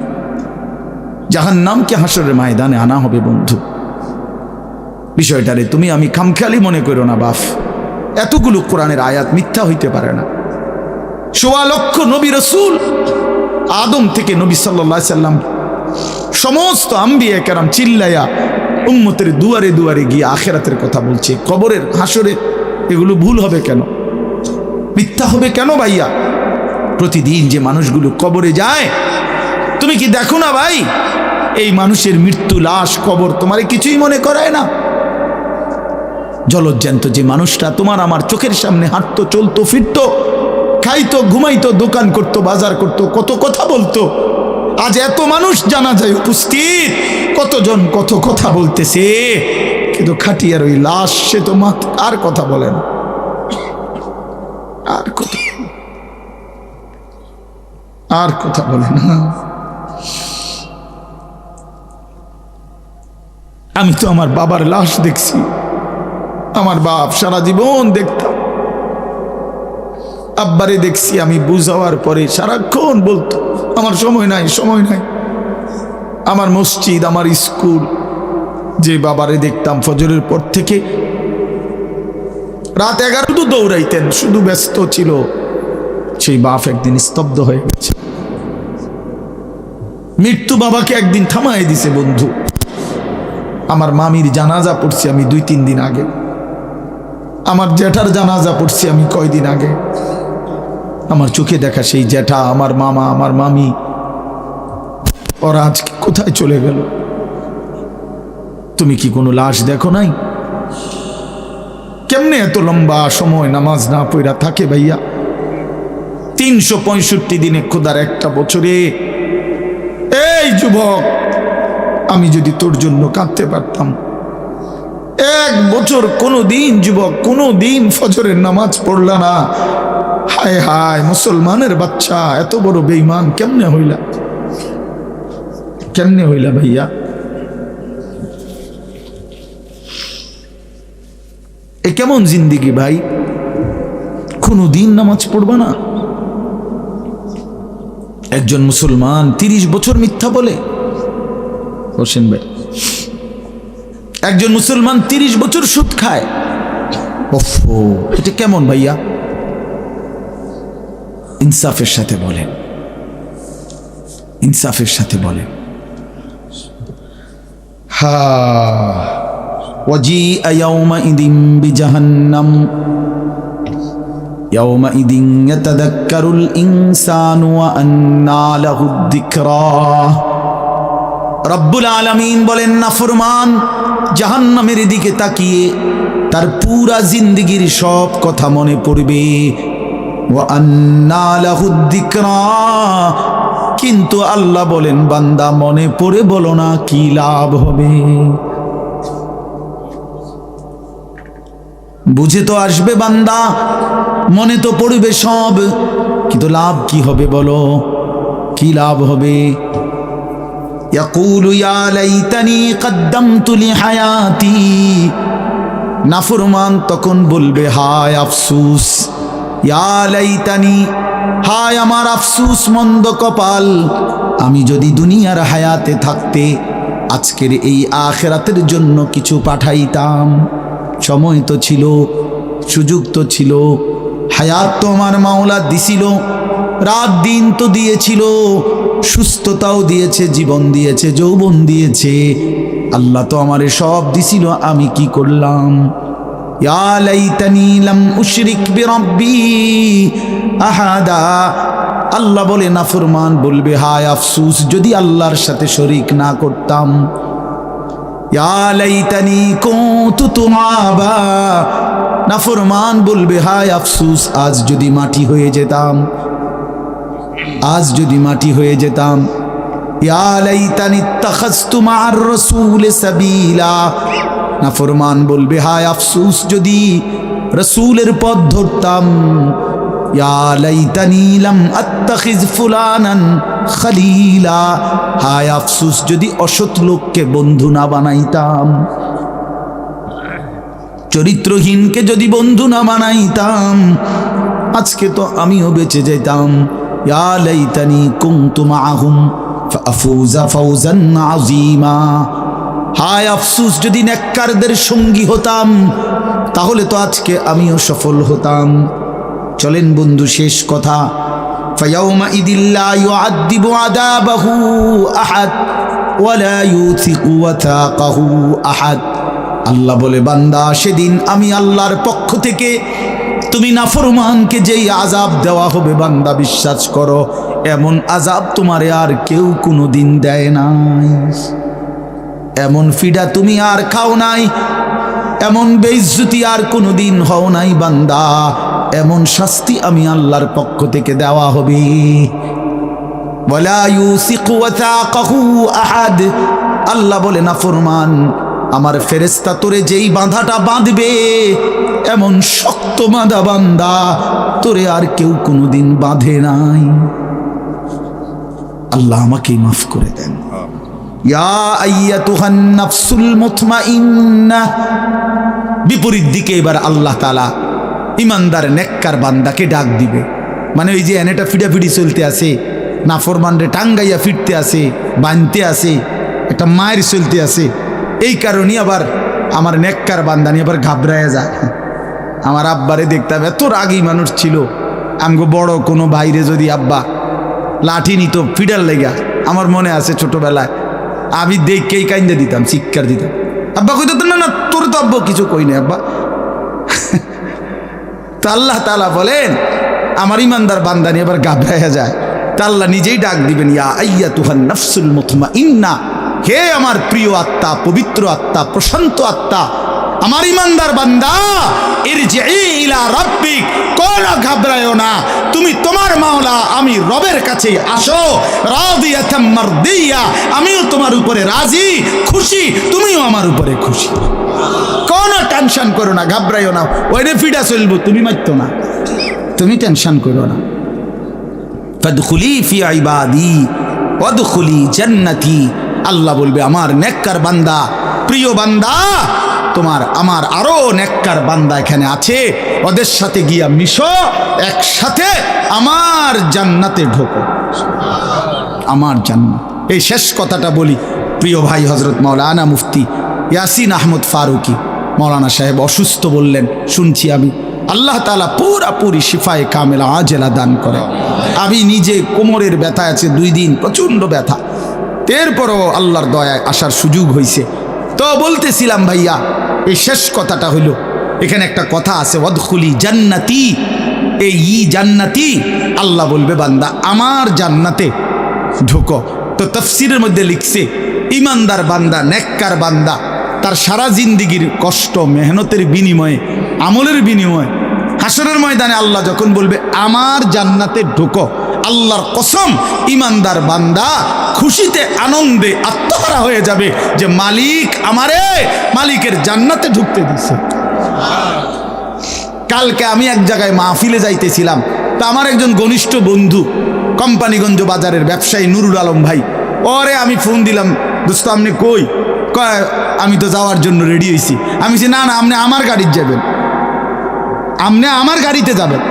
জাহান্নামকে হাসরের ময়দানে আনা হবে বন্ধু। বিষয়টারে তুমি আমি খামখেয়ালি মনে করো না বাপ, এতগুলো কোরআনের আয়াত মিথ্যা হইতে পারে না। ১৬ লক্ষ নবী রাসূল, আদম থেকে নবী সাল্লাল্লাহু আলাইহি সাল্লাম সমস্ত আম্বিয়া কেরাম চিল্লায়া উম্মতের দুয়ারে দুয়ারে গিয়ে আখিরাতের কথা বলছে, কবরের হাসরে। এগুলো ভুল হবে কেন, মিথ্যা হবে কেন ভাইয়া? প্রতিদিন যে মানুষগুলো কবরে যায়, তুমি কি দেখো না ভাই এই মানুষের মৃত্যু, লাশ, কবর তোমারে কিছুই মনে করায় না? জলজ্জান্ত যে মানুষটা তোমার আমার চোখের সামনে হাঁটতো, চলতো, ফিরতো, খাইতো, ঘুমাইতো, দোকান করতো, বাজার করতো, কত কথা বলতো, আজ এত মানুষ জানাজায় উপস্থিত, কতজন কত কথা বলতেছে, কিন্তু খাটিয়ার ওই লাশ সে তো আর কথা বলেন, আর কথা বলে না। আমি তো আমার বাবার লাশ দেখছি, আমার বাপ সারা জীবন দেখতাম, আব্বারে দেখছি আমি বুঝাওয়ার পরে সারাক্ষণ বলতো আমার সময় নাই, সময় নাই। আমার মসজিদ, আমার স্কুল, যে বাবারে দেখতাম ফজরের পর থেকে রাত 11 দৌড়াইতেন, শুধু ব্যস্ত ছিল, সেই বাপ একদিন স্তব্ধ হয়ে গেছে। মৃত্যু বাবাকে একদিন থামায় দিছে বন্ধু। আমার মামির জানাজা পড়ছি আমি 2-3 দিন আগে, আমার জ্যাঠার জানাজা পড়ছি আমি কয়দিন আগে। আমার চোখে দেখা সেই জ্যাঠা, আমার মামা, আমার মামি, ওরা আজ কোথায় চলে গেল? তুমি কি কোনো লাশ দেখো নাই? কেমনে এত লম্বা সময় নামাজ না পড়া থাকে ভাইয়া? 365 দিনে, খোদার একটা বছরে। এই যুবক, আমি যদি তোর জন্য কাঁদতে পারতাম, 1 বছর কোনো দিন যুবক, কোনো দিন ফজরের নামাজ পড়লা না, হায় হায় মুসলমানের বাচ্চা, এত বড় বেঈমান কেমনে হইলা, কেমনে হইলা ভাইয়া? এ কেমন জিন্দিগি ভাই? কোনো দিন নামাজ পড়বা না? একজন মুসলমান 30 বছর মিথ্যা বলে, হোসেন ভাই, একজন মুসলমান 30 বছর সুদ খায়। ওফো, এটা কেমন ভাইয়া? ইনসাফের সাথে বলেন, ইনসাফের সাথে বলেন। হা ওয়াজিআ ইয়াউমাইদিন বিজাহান্নাম ইয়াউমাইদিন ইয়াতাযাক্কারুল ইনসানু ওয়া আন্না লাহুদ যিকরা। রব্বুল আলামিন বলেন, নাফরমান জাহান্নামের দিকে তাকিয়ে তার পুরা জিন্দেগীর সব কথা মনে পড়বে। ওয়া আন্না লাহুদ যিকরা, কিন্তু আল্লাহ বলেন বান্দা মনে পড়ে বলো না কি লাভ হবে? বুঝে তো আসবে বান্দা, মনে তো পড়বে সব, কিন্তু লাভ কি হবে বলো? কি লাভ হবে? ইয়াকুলু ইয়া লাইতানি কদ্দামতু লিহায়াতি, নাফরমান তখন বলবে হায় আফসোস, ইয়া লাইতানি, হায় আমার আফসোস, মন্দ কপাল, আমি যদি দুনিয়ার হায়াতে থাকতে আজকের এই আখিরাতের জন্য কিছু পাঠাইতাম। সময় তো ছিল, সুযোগ তো ছিল, হায়াত তো আমার মাওলা দিছিল, রাত দিন তো দিয়েছিল, সুস্থতাও দিয়েছে, জীবন দিয়েছে, যৌবন দিয়েছে, আল্লাহ তো আমারে সব দিছিল, আমি কি করলাম? ইয়া লাইতানি লাম উশরিক বিরাব্বি আহাদা, আল্লাহ বলে, নাফরমান বলবে হায় আফসোস যদি আল্লাহর সাথে শরীক না করতাম। ইয়া লাইতানি কুনতু তুরাবা, নাফরমান বলবে হায় আফসোস আজ যদি মাটি হয়ে যেতাম, আজ যদি মাটি হয়ে যেতাম। ইয়া লাইতানি ইত্তাখাযতু মা'আর রাসূল সাবিলা, নাফরমান বলবে হায় আফসোস যদি রাসূলের পথ ধরতাম। ইয়া লাইতানি লাম আত্তাখিজ ফুলানান খলিলা, হায় আফসোস যদি অসৎ লোককে বন্ধু না বানাইতাম, চরিত্রহীনকে যদি বন্ধু না বানাইতাম, আজকে তো আমিও বেঁচে যেতাম। ইয়া লাইতানি কুনতু মাআহুম ফাফুজা ফাওজান আযীমা, হায় আফসোস যদি নেককারদের সঙ্গী হতাম, তাহলে তো আজকে আমিও সফল হতাম। চলেন বন্ধু, শেষ কথা, ফায়াউমা ইদিল্লা ইউআযযিবু আযাবাহু আহাদ ওয়ালা ইউথিকু ওয়াথাকাহু আহাদ। আল্লাহ বলে, বান্দা সেদিন আমি আল্লাহর পক্ষ থেকে তুমি নাফরমানকে যেই আযাব দেওয়া হবে, বান্দা বিশ্বাস করো এমন আযাব তোমারে আর কেউ কোনোদিন দেয় নাই। এমন ফিডা তুমি আর খাও নাই, এমন বেইজ্জতি আর কোনোদিন হও নাই বান্দা, এমন শাস্তি আমি আল্লাহর পক্ষ থেকে দেওয়া হবে। ওয়ালা ইউসিকু ওয়াথাকাহু আহাদ, আল্লাহ বলে নাফরমান আমার ফেরেশতা তোরে যেই বাঁধাটা বাঁধবে, এমন শক্ত বাঁধা বান্দা তোরে আর কেউ কোনোদিন বাঁধে নাই। আল্লাহ আমাকে মাফ করে দেন। ইয়া আইয়াতুহান নাফসুল মুতমাইন্নাহ, বিপরীত দিকে এবার আল্লাহ তাআলা ইমানদার নেককার বান্দাকে ডাক দিবে। মানে ওই যে এনেটা ফিডাফিডি চলতে আছে, নাফরমানরে টাঙ্গাইয়া ফিরতে আছে, বানতে আছে, একটা মায়ের চলতে আছে, এই কারণে আবার আমার নেককার বান্দা নিয়ে আবার ঘাবড়ায় যায়। আমার আব্বারে দেখতাম এত রাগী মানুষ ছিল, আমগো বড় কোনো বাইরে যদি আব্বা লাঠি নিত ফিডার লেগা, আমার মনে আছে ছোটবেলায় আমি দেখকেই কাইন্দে দিতাম, চিৎকার দিতাম। আব্বা কইতো না না তোর তো আব্বা কিছু কই না আব্বা। তো আল্লাহ তাআলা বলেন আমার ইমানদার বান্দা নিয়ে আবার ঘাবড়ায়া যায়, তা আল্লাহ নিজেই ডাক দিবেন, ইয়া আইয়াতুহান নাফসুল মুতমাইন্না, হে আমার প্রিয় আত্মা, পবিত্র আত্মা, প্রশান্ত আত্মা, আমার ইমানদার বান্দা, ইরজিই ইলা রাব্বিক, কোনো ঘাবড়ায়ো না, তুমি তোমার মাওলা আমি রবের কাছে আসো, রাদিয়াতাম মারদিয়া, আমিও তোমার উপরে রাজি, খুশি, তুমিও আমার উপরে খুশি। কোনো টেনশন করো না, ঘাবড়াইও না, ওইরে ফিডা চলবো, তুমি মারতো না, তুমি টেনশন করো না। ফাদখুলি ফি ইবাদি ওয়াদখুলি জান্নাতি, আল্লাহ বলবে আমার নেককার বান্দা, প্রিয় বান্দা, তোমার আমার আরো নেককার বান্দা এখানে আছে, ওদের সাথে গিয়া মিশো, একসাথে আমার জান্নাতে ঢোকো, আমার জান্নাত। এই শেষ কথাটা বলি, প্রিয় ভাই হযরত মাওলানা মুফতি ইয়াসিন আহমদ ফারুকি মাওলানা সাহেব অসুস্থ বললেন, শুনছি আমি, আল্লাহ তাআলা পুরাপুরি শিফায়ে কামেলা আজেলা দান করে। আমি নিজে কোমরের ব্যথা আছে 2 দিন, প্রচণ্ড ব্যথা, এরপরও আল্লাহর দয়ায় আসার সুযোগ হয়েছে। তো বলতেছিলাম ভাইয়া, এই শেষ কথাটা হইল, এখানে একটা কথা আছে, ওয়াদখুলি জান্নাতি, এই জান্নাতি, আল্লাহ বলবে বান্দা আমার জান্নাতে ঢোকো। তো তাফসীরের মধ্যে লিখছে, ইমানদার বান্দা, নেককার বান্দা, তার সারা জিন্দিগির কষ্ট মেহনতের বিনিময়ে, আমলের বিনিময়ে হাসরের ময়দানে আল্লাহ যখন বলবে আমার জান্নাতে ঢোকো, আল্লাহর কসম ইমানদার বান্দা খুশিতে আনন্দে আত্মহারা হয়ে যাবে যে মালিক আমারে মালিকের জান্নাতে ঢুকতে দিছে। কালকে আমি এক জায়গায় মাহফিলে যাইতেছিলাম, তা আমার একজন ঘনিষ্ঠ বন্ধু কোম্পানিগঞ্জ বাজারের ব্যবসায়ী নুরুল আলম ভাই, ওরে আমি ফোন দিলাম, দোস্ত আপনি কই? কয় আমি তো যাওয়ার জন্য রেডি হয়েছি। আমি বলছি না না, আপনি আমার গাড়িতে যাবেন, আপনি আমার গাড়িতে যাবেন।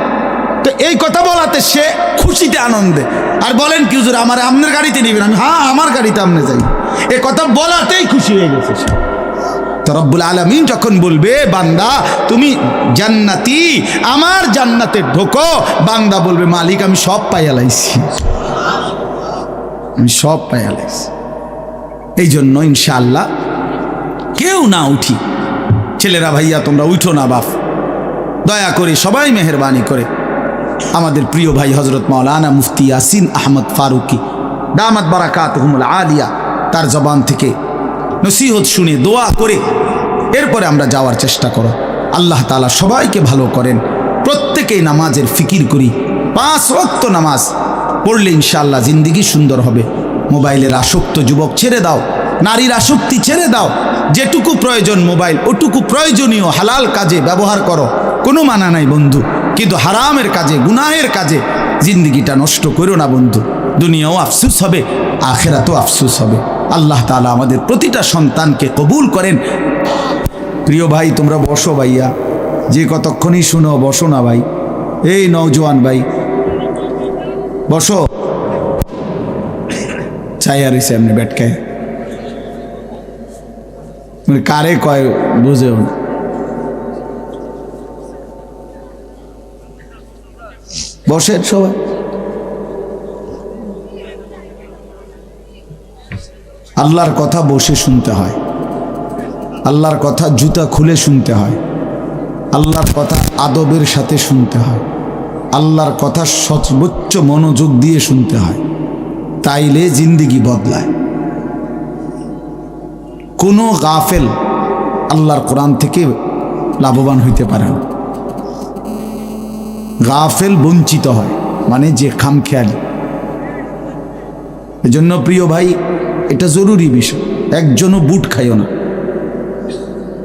তো এই কথা বলাতে সে খুশিতে আনন্দে, আর বলেন কি হুজুর আমার আপনার গাড়িতে নেবেন? আমি হ্যাঁ আমার গাড়িতে আপনি যাই, এই কথা বলাতেই খুশি হয়ে গেছে সে। তো রব্বুল আলামিন যখন বলবে বান্দা তুমি জান্নাতি, আমার জান্নাতে ঢোকো, বান্দা বলবে মালিক আমি সব পাইয়া লাইছি, আমি সব পাইয়া লাইছি। এই জন্য ইনশাআল্লাহ কেউ না উঠি, ছেলেরা ভাইয়া তোমরা উঠো না বাপ, দয়া করে সবাই মেহেরবানি করে আমাদের প্রিয় ভাই হযরত মাওলানা মুফতি ইয়াসিন আহমদ ফারুকি দামাত বারাকাতুহুমুল আলিয়া, তার জবান থেকে নসিহত শুনে দোয়া করে এরপরে আমরা যাওয়ার চেষ্টা করো। আল্লাহ তাআলা সবাইকে ভালো করেন, প্রত্যেকেই নামাজের ফিকির করি, 5 ওয়াক্ত নামাজ পড়লে ইনশাআল্লাহ জিন্দেগি সুন্দর হবে। মোবাইলের আসক্ত যুবক ছেড়ে দাও, নারীর আসক্তি ছেড়ে দাও, যেটুকু প্রয়োজন মোবাইল ওটুকু প্রয়োজনীয় হালাল কাজে ব্যবহার করো, কোনো মানা নাই বন্ধু। কিন্তু হারামের কাজে, গুনাহের কাজে জিন্দিগিটা নষ্ট করো না বন্ধু। দুনিয়াও আফসুস হবে, আখেরাতেও আফসুস হবে। আল্লাহ তাআলা আমাদের প্রতিটা সন্তানকে কবুল করেন। প্রিয় ভাই, তোমরা বসো ভাইয়া, যে কতক্ষণই শুনো বসো না ভাই। এই নওজোয়ান ভাই বসো, চাই আর এসে এমনি ব্যাটকায় কারে কয় বুঝেও না। বসেন সবাই। আল্লাহর কথা বসে শুনতে হয়, আল্লাহর কথা জুতা খুলে শুনতে হয়, আল্লাহর কথা আদবের সাথে শুনতে হয়, আল্লাহর কথা সর্বোচ্চ মনোযোগ দিয়ে শুনতে হয়, তাইলে জিন্দিগি বদলায়। কোনো গাফেল আল্লাহর কোরআন থেকে লাভবান হইতে পারে না। গাফেল বঞ্চিত হয়, মানে যে খামখেয়ালি। এজন্য প্রিয় ভাই, এটা জরুরি বিষয়। একজনও বুট খাইও না,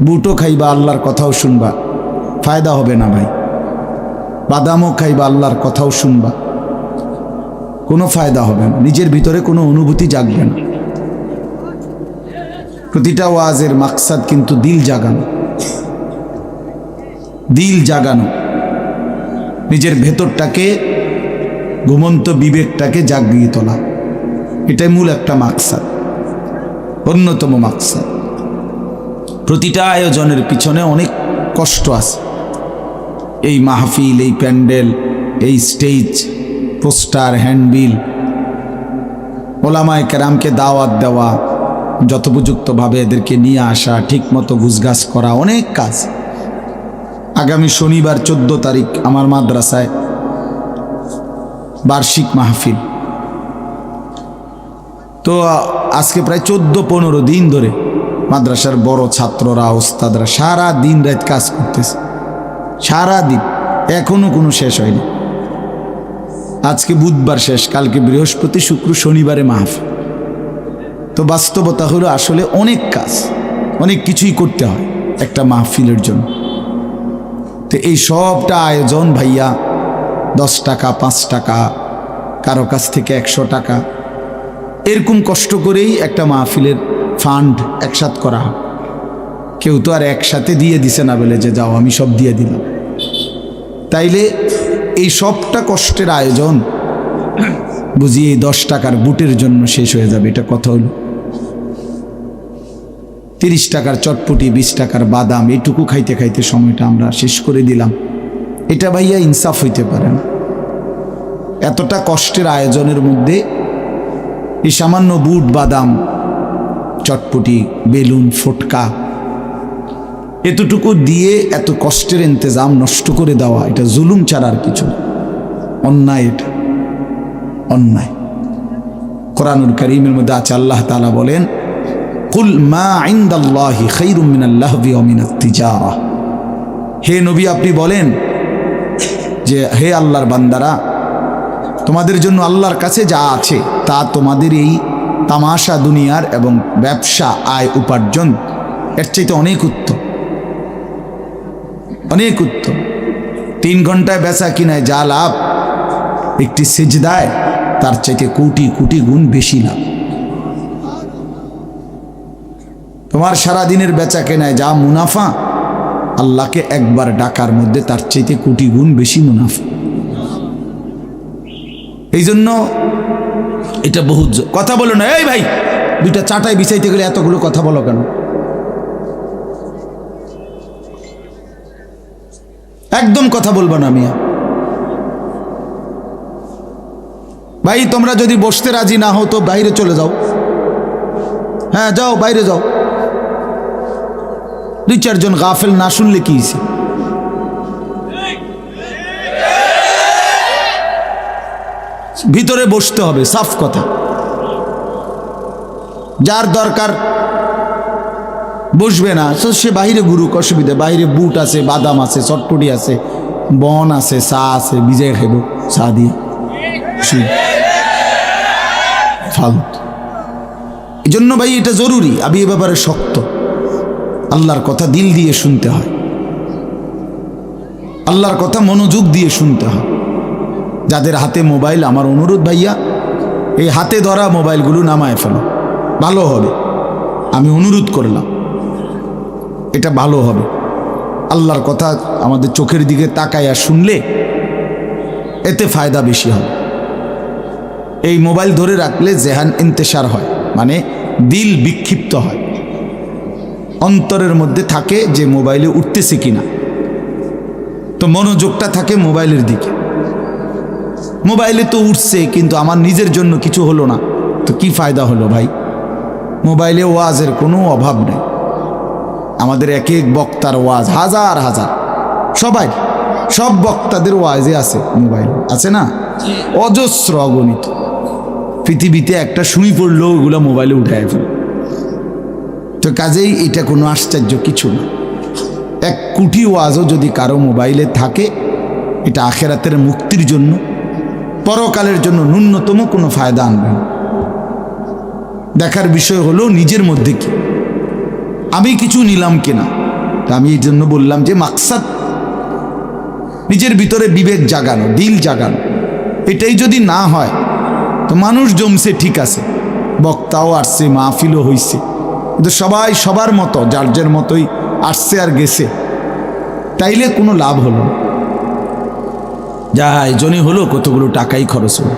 বুটও খাইবা আল্লাহর কথাও শুনবা, ফায়দা হবে না ভাই। বাদামও খাইবা আল্লাহর কথাও শুনবা, কোনো ফায়দা হবে না, নিজের ভিতরে কোনো অনুভূতি জাগবে না। প্রতিটা ওয়াজের মাকসাদ কিন্তু দিল জাগানো, দিল জাগানো, নিজের ভেতরটাকে, ঘুমন্ত বিবেকটাকে জাগিয়ে তোলা। এটাই মূল একটা মাকসাদ, অন্যতম মাকসাদ। প্রতিটা আয়োজনের পিছনে অনেক কষ্ট আছে। এই মাহফিল, এই প্যান্ডেল, এই স্টেজ, পোস্টার, হ্যান্ডবিল, ওলামায়ে কেরামকে দাওয়াত দেওয়া, যথোপযুক্তভাবে এদেরকে নিয়ে আসা, ঠিকমতো গুছগাছ করা, অনেক কাজ। আগামী শনিবার 14 তারিখ আমার মাদ্রাসায় বার্ষিক মাহফিল। তো আজকে প্রায় 14-15 দিন ধরে মাদ্রাসার বড় ছাত্ররা, ওস্তাদরা সারা দিন রাত কাজ করতেছে, সারা দিন, এখনো কোনো শেষ হয়নি। আজকে বুধবার শেষ, কালকে বৃহস্পতি, শুক্র, শনিবারে মাহফিল। তো বাস্তবতা হলো আসলে অনেক কাজ, অনেক কিছুই করতে হয় একটা মাহফিলের জন্য। তো এই সবটা আয়োজন ভাইয়া 10 টাকা, 5 টাকা, কারো কাছ থেকে 100 টাকা, এরকম কষ্ট করেই একটা মাহফিলের ফান্ড একসাথ করা হয়। কেউ তো আর একসাথে দিয়ে দিছে না বলে যে যাও আমি সব দিয়ে দিলাম। তাইলে এই সবটা কষ্টের আয়োজন বুঝি এই 10 টাকার বুটের জন্য শেষ হয়ে যাবে, এটা কথা হলো। 30 টাকার চটপটি, 20 টাকার বাদাম, এইটুকু খাইতে খাইতে সময়টা আমরা শেষ করে দিলাম। এটা ভাইয়া ইনসাফ হইতে পারে না। এতটা কষ্টের আয়োজনের মধ্যে এই সামান্য বুট, বাদাম, চটপটি, বেলুন, ফটকা, এতটুকু দিয়ে এত কষ্টের ইন্তজাম নষ্ট করে দেওয়া, এটা জুলুম ছাড়া আর কিছু না, অন্যায়। এটা অন্যায়। কোরআনুল কারীমের মধ্যে আছে, আল্লাহ তাআলা বলেন, কুল মা ইনদাল্লাহি খায়রুম মিনাল লাহবি ওয়া মিনাত তিজারা। হে নবী, আপনি বলেন যে হে আল্লাহর বান্দারা, তোমাদের জন্য আল্লাহর কাছে যা আছে তা তোমাদের এই তামাশা দুনিয়ার এবং ব্যবসা, আয় উপার্জন, এর চাইতে অনেক উত্তম, অনেক উত্তম। 3 ঘন্টায় বেচা কিনায় যা লাভ, একটি সিজদায় তার চাইতে কোটি কোটি গুণ বেশি লাভ। তোমার সারাদিনের বেচা কেনায় যা মুনাফা, আল্লাহকে একবার ডাকার মধ্যে তার চাইতে কোটি গুণ বেশি মুনাফা। এই জন্য এটা বহুত কথা বলো না। এই ভাই, 2টা চাটাই বিছাইতে গেলে এতগুলো কথা বলো কেন? একদম কথা বলবো না মিয়া। ভাই, তোমরা যদি বসতে রাজি না হও তো বাইরে চলে যাও। হ্যাঁ, যাও, বাইরে যাও। 2-4 জন গাফেল না শুনলে কি হইছে? ভিতরে বসতে হবে, সাফ কথা। যার দরকার বসবে না সে বাইরে ঘুরুক, অসুবিধা। বাইরে বুট আছে, বাদাম আছে, চটপটি আছে, বন আছে, চা আছে, ভিজে খেব চা দিয়ে। ফালতু। এই জন্য ভাই এটা জরুরি, আমি এ ব্যাপারে শক্ত। আল্লাহর কথা দিল দিয়ে শুনতে হয়। আল্লাহর কথা মনোযোগ দিয়ে শুনতে হয়। যাদের হাতে মোবাইল, আমার অনুরোধ ভাইয়া, এই হাতে ধরা মোবাইলগুলো নামায় ফেলো, ভালো হবে। আমি অনুরোধ করলাম, এটা ভালো হবে। আল্লাহর কথা আমাদের চোখের দিকে তাকাইয়া শুনলে এতে ফায়দা বেশি হবে। এই মোবাইল ধরে রাখলে জেহান ইন্তেশার হয়, মানে দিল বিক্ষিপ্ত হয়, অন্তরের মধ্যে থাকে যে মোবাইলে উঠতেছে কিনা, তো মনোযোগটা থাকে মোবাইলের দিকে। মোবাইলে তো উঠছে কিন্তু আমার নিজের জন্য কিছু হলো না, তো কি ফায়দা হলো ভাই? মোবাইলে ওয়াজের কোনো অভাব নেই। আমাদের এক এক বক্তার ওয়াজ হাজার হাজার, সব বক্তাদের ওয়াজে আছে, মোবাইল আছে না, অজস্র অগণিত। পৃথিবীতে একটা শুই পড়লেও ওগুলো মোবাইলে উঠায় ফেলে। তো কাজেই এটা কোনো আশ্চর্য কিছু না। 1 কোটি ওয়াজও যদি কারো মোবাইলে থাকে, এটা আখেরাতের মুক্তির জন্য, পরকালের জন্য ন্যূনতম কোনো ফায়দা আনবে না। দেখার বিষয় হলো নিজের মধ্যে কি আমি কিছু নিলাম কিনা। তা আমি এই জন্য বললাম যে মাকসাদ নিজের ভিতরে বিবেক জাগানো, দিল জাগানো। এটাই যদি না হয় তো মানুষ জমছে ঠিক আছে, বক্তাও আসছে, মাহফিলও হইছে, কিন্তু সবাই সবার মতো যার যার মতোই আসছে আর গেছে, তাইলে কোনো লাভ হলো না। যা এই জন্যই হলো কতগুলো টাকাই খরচ হলো।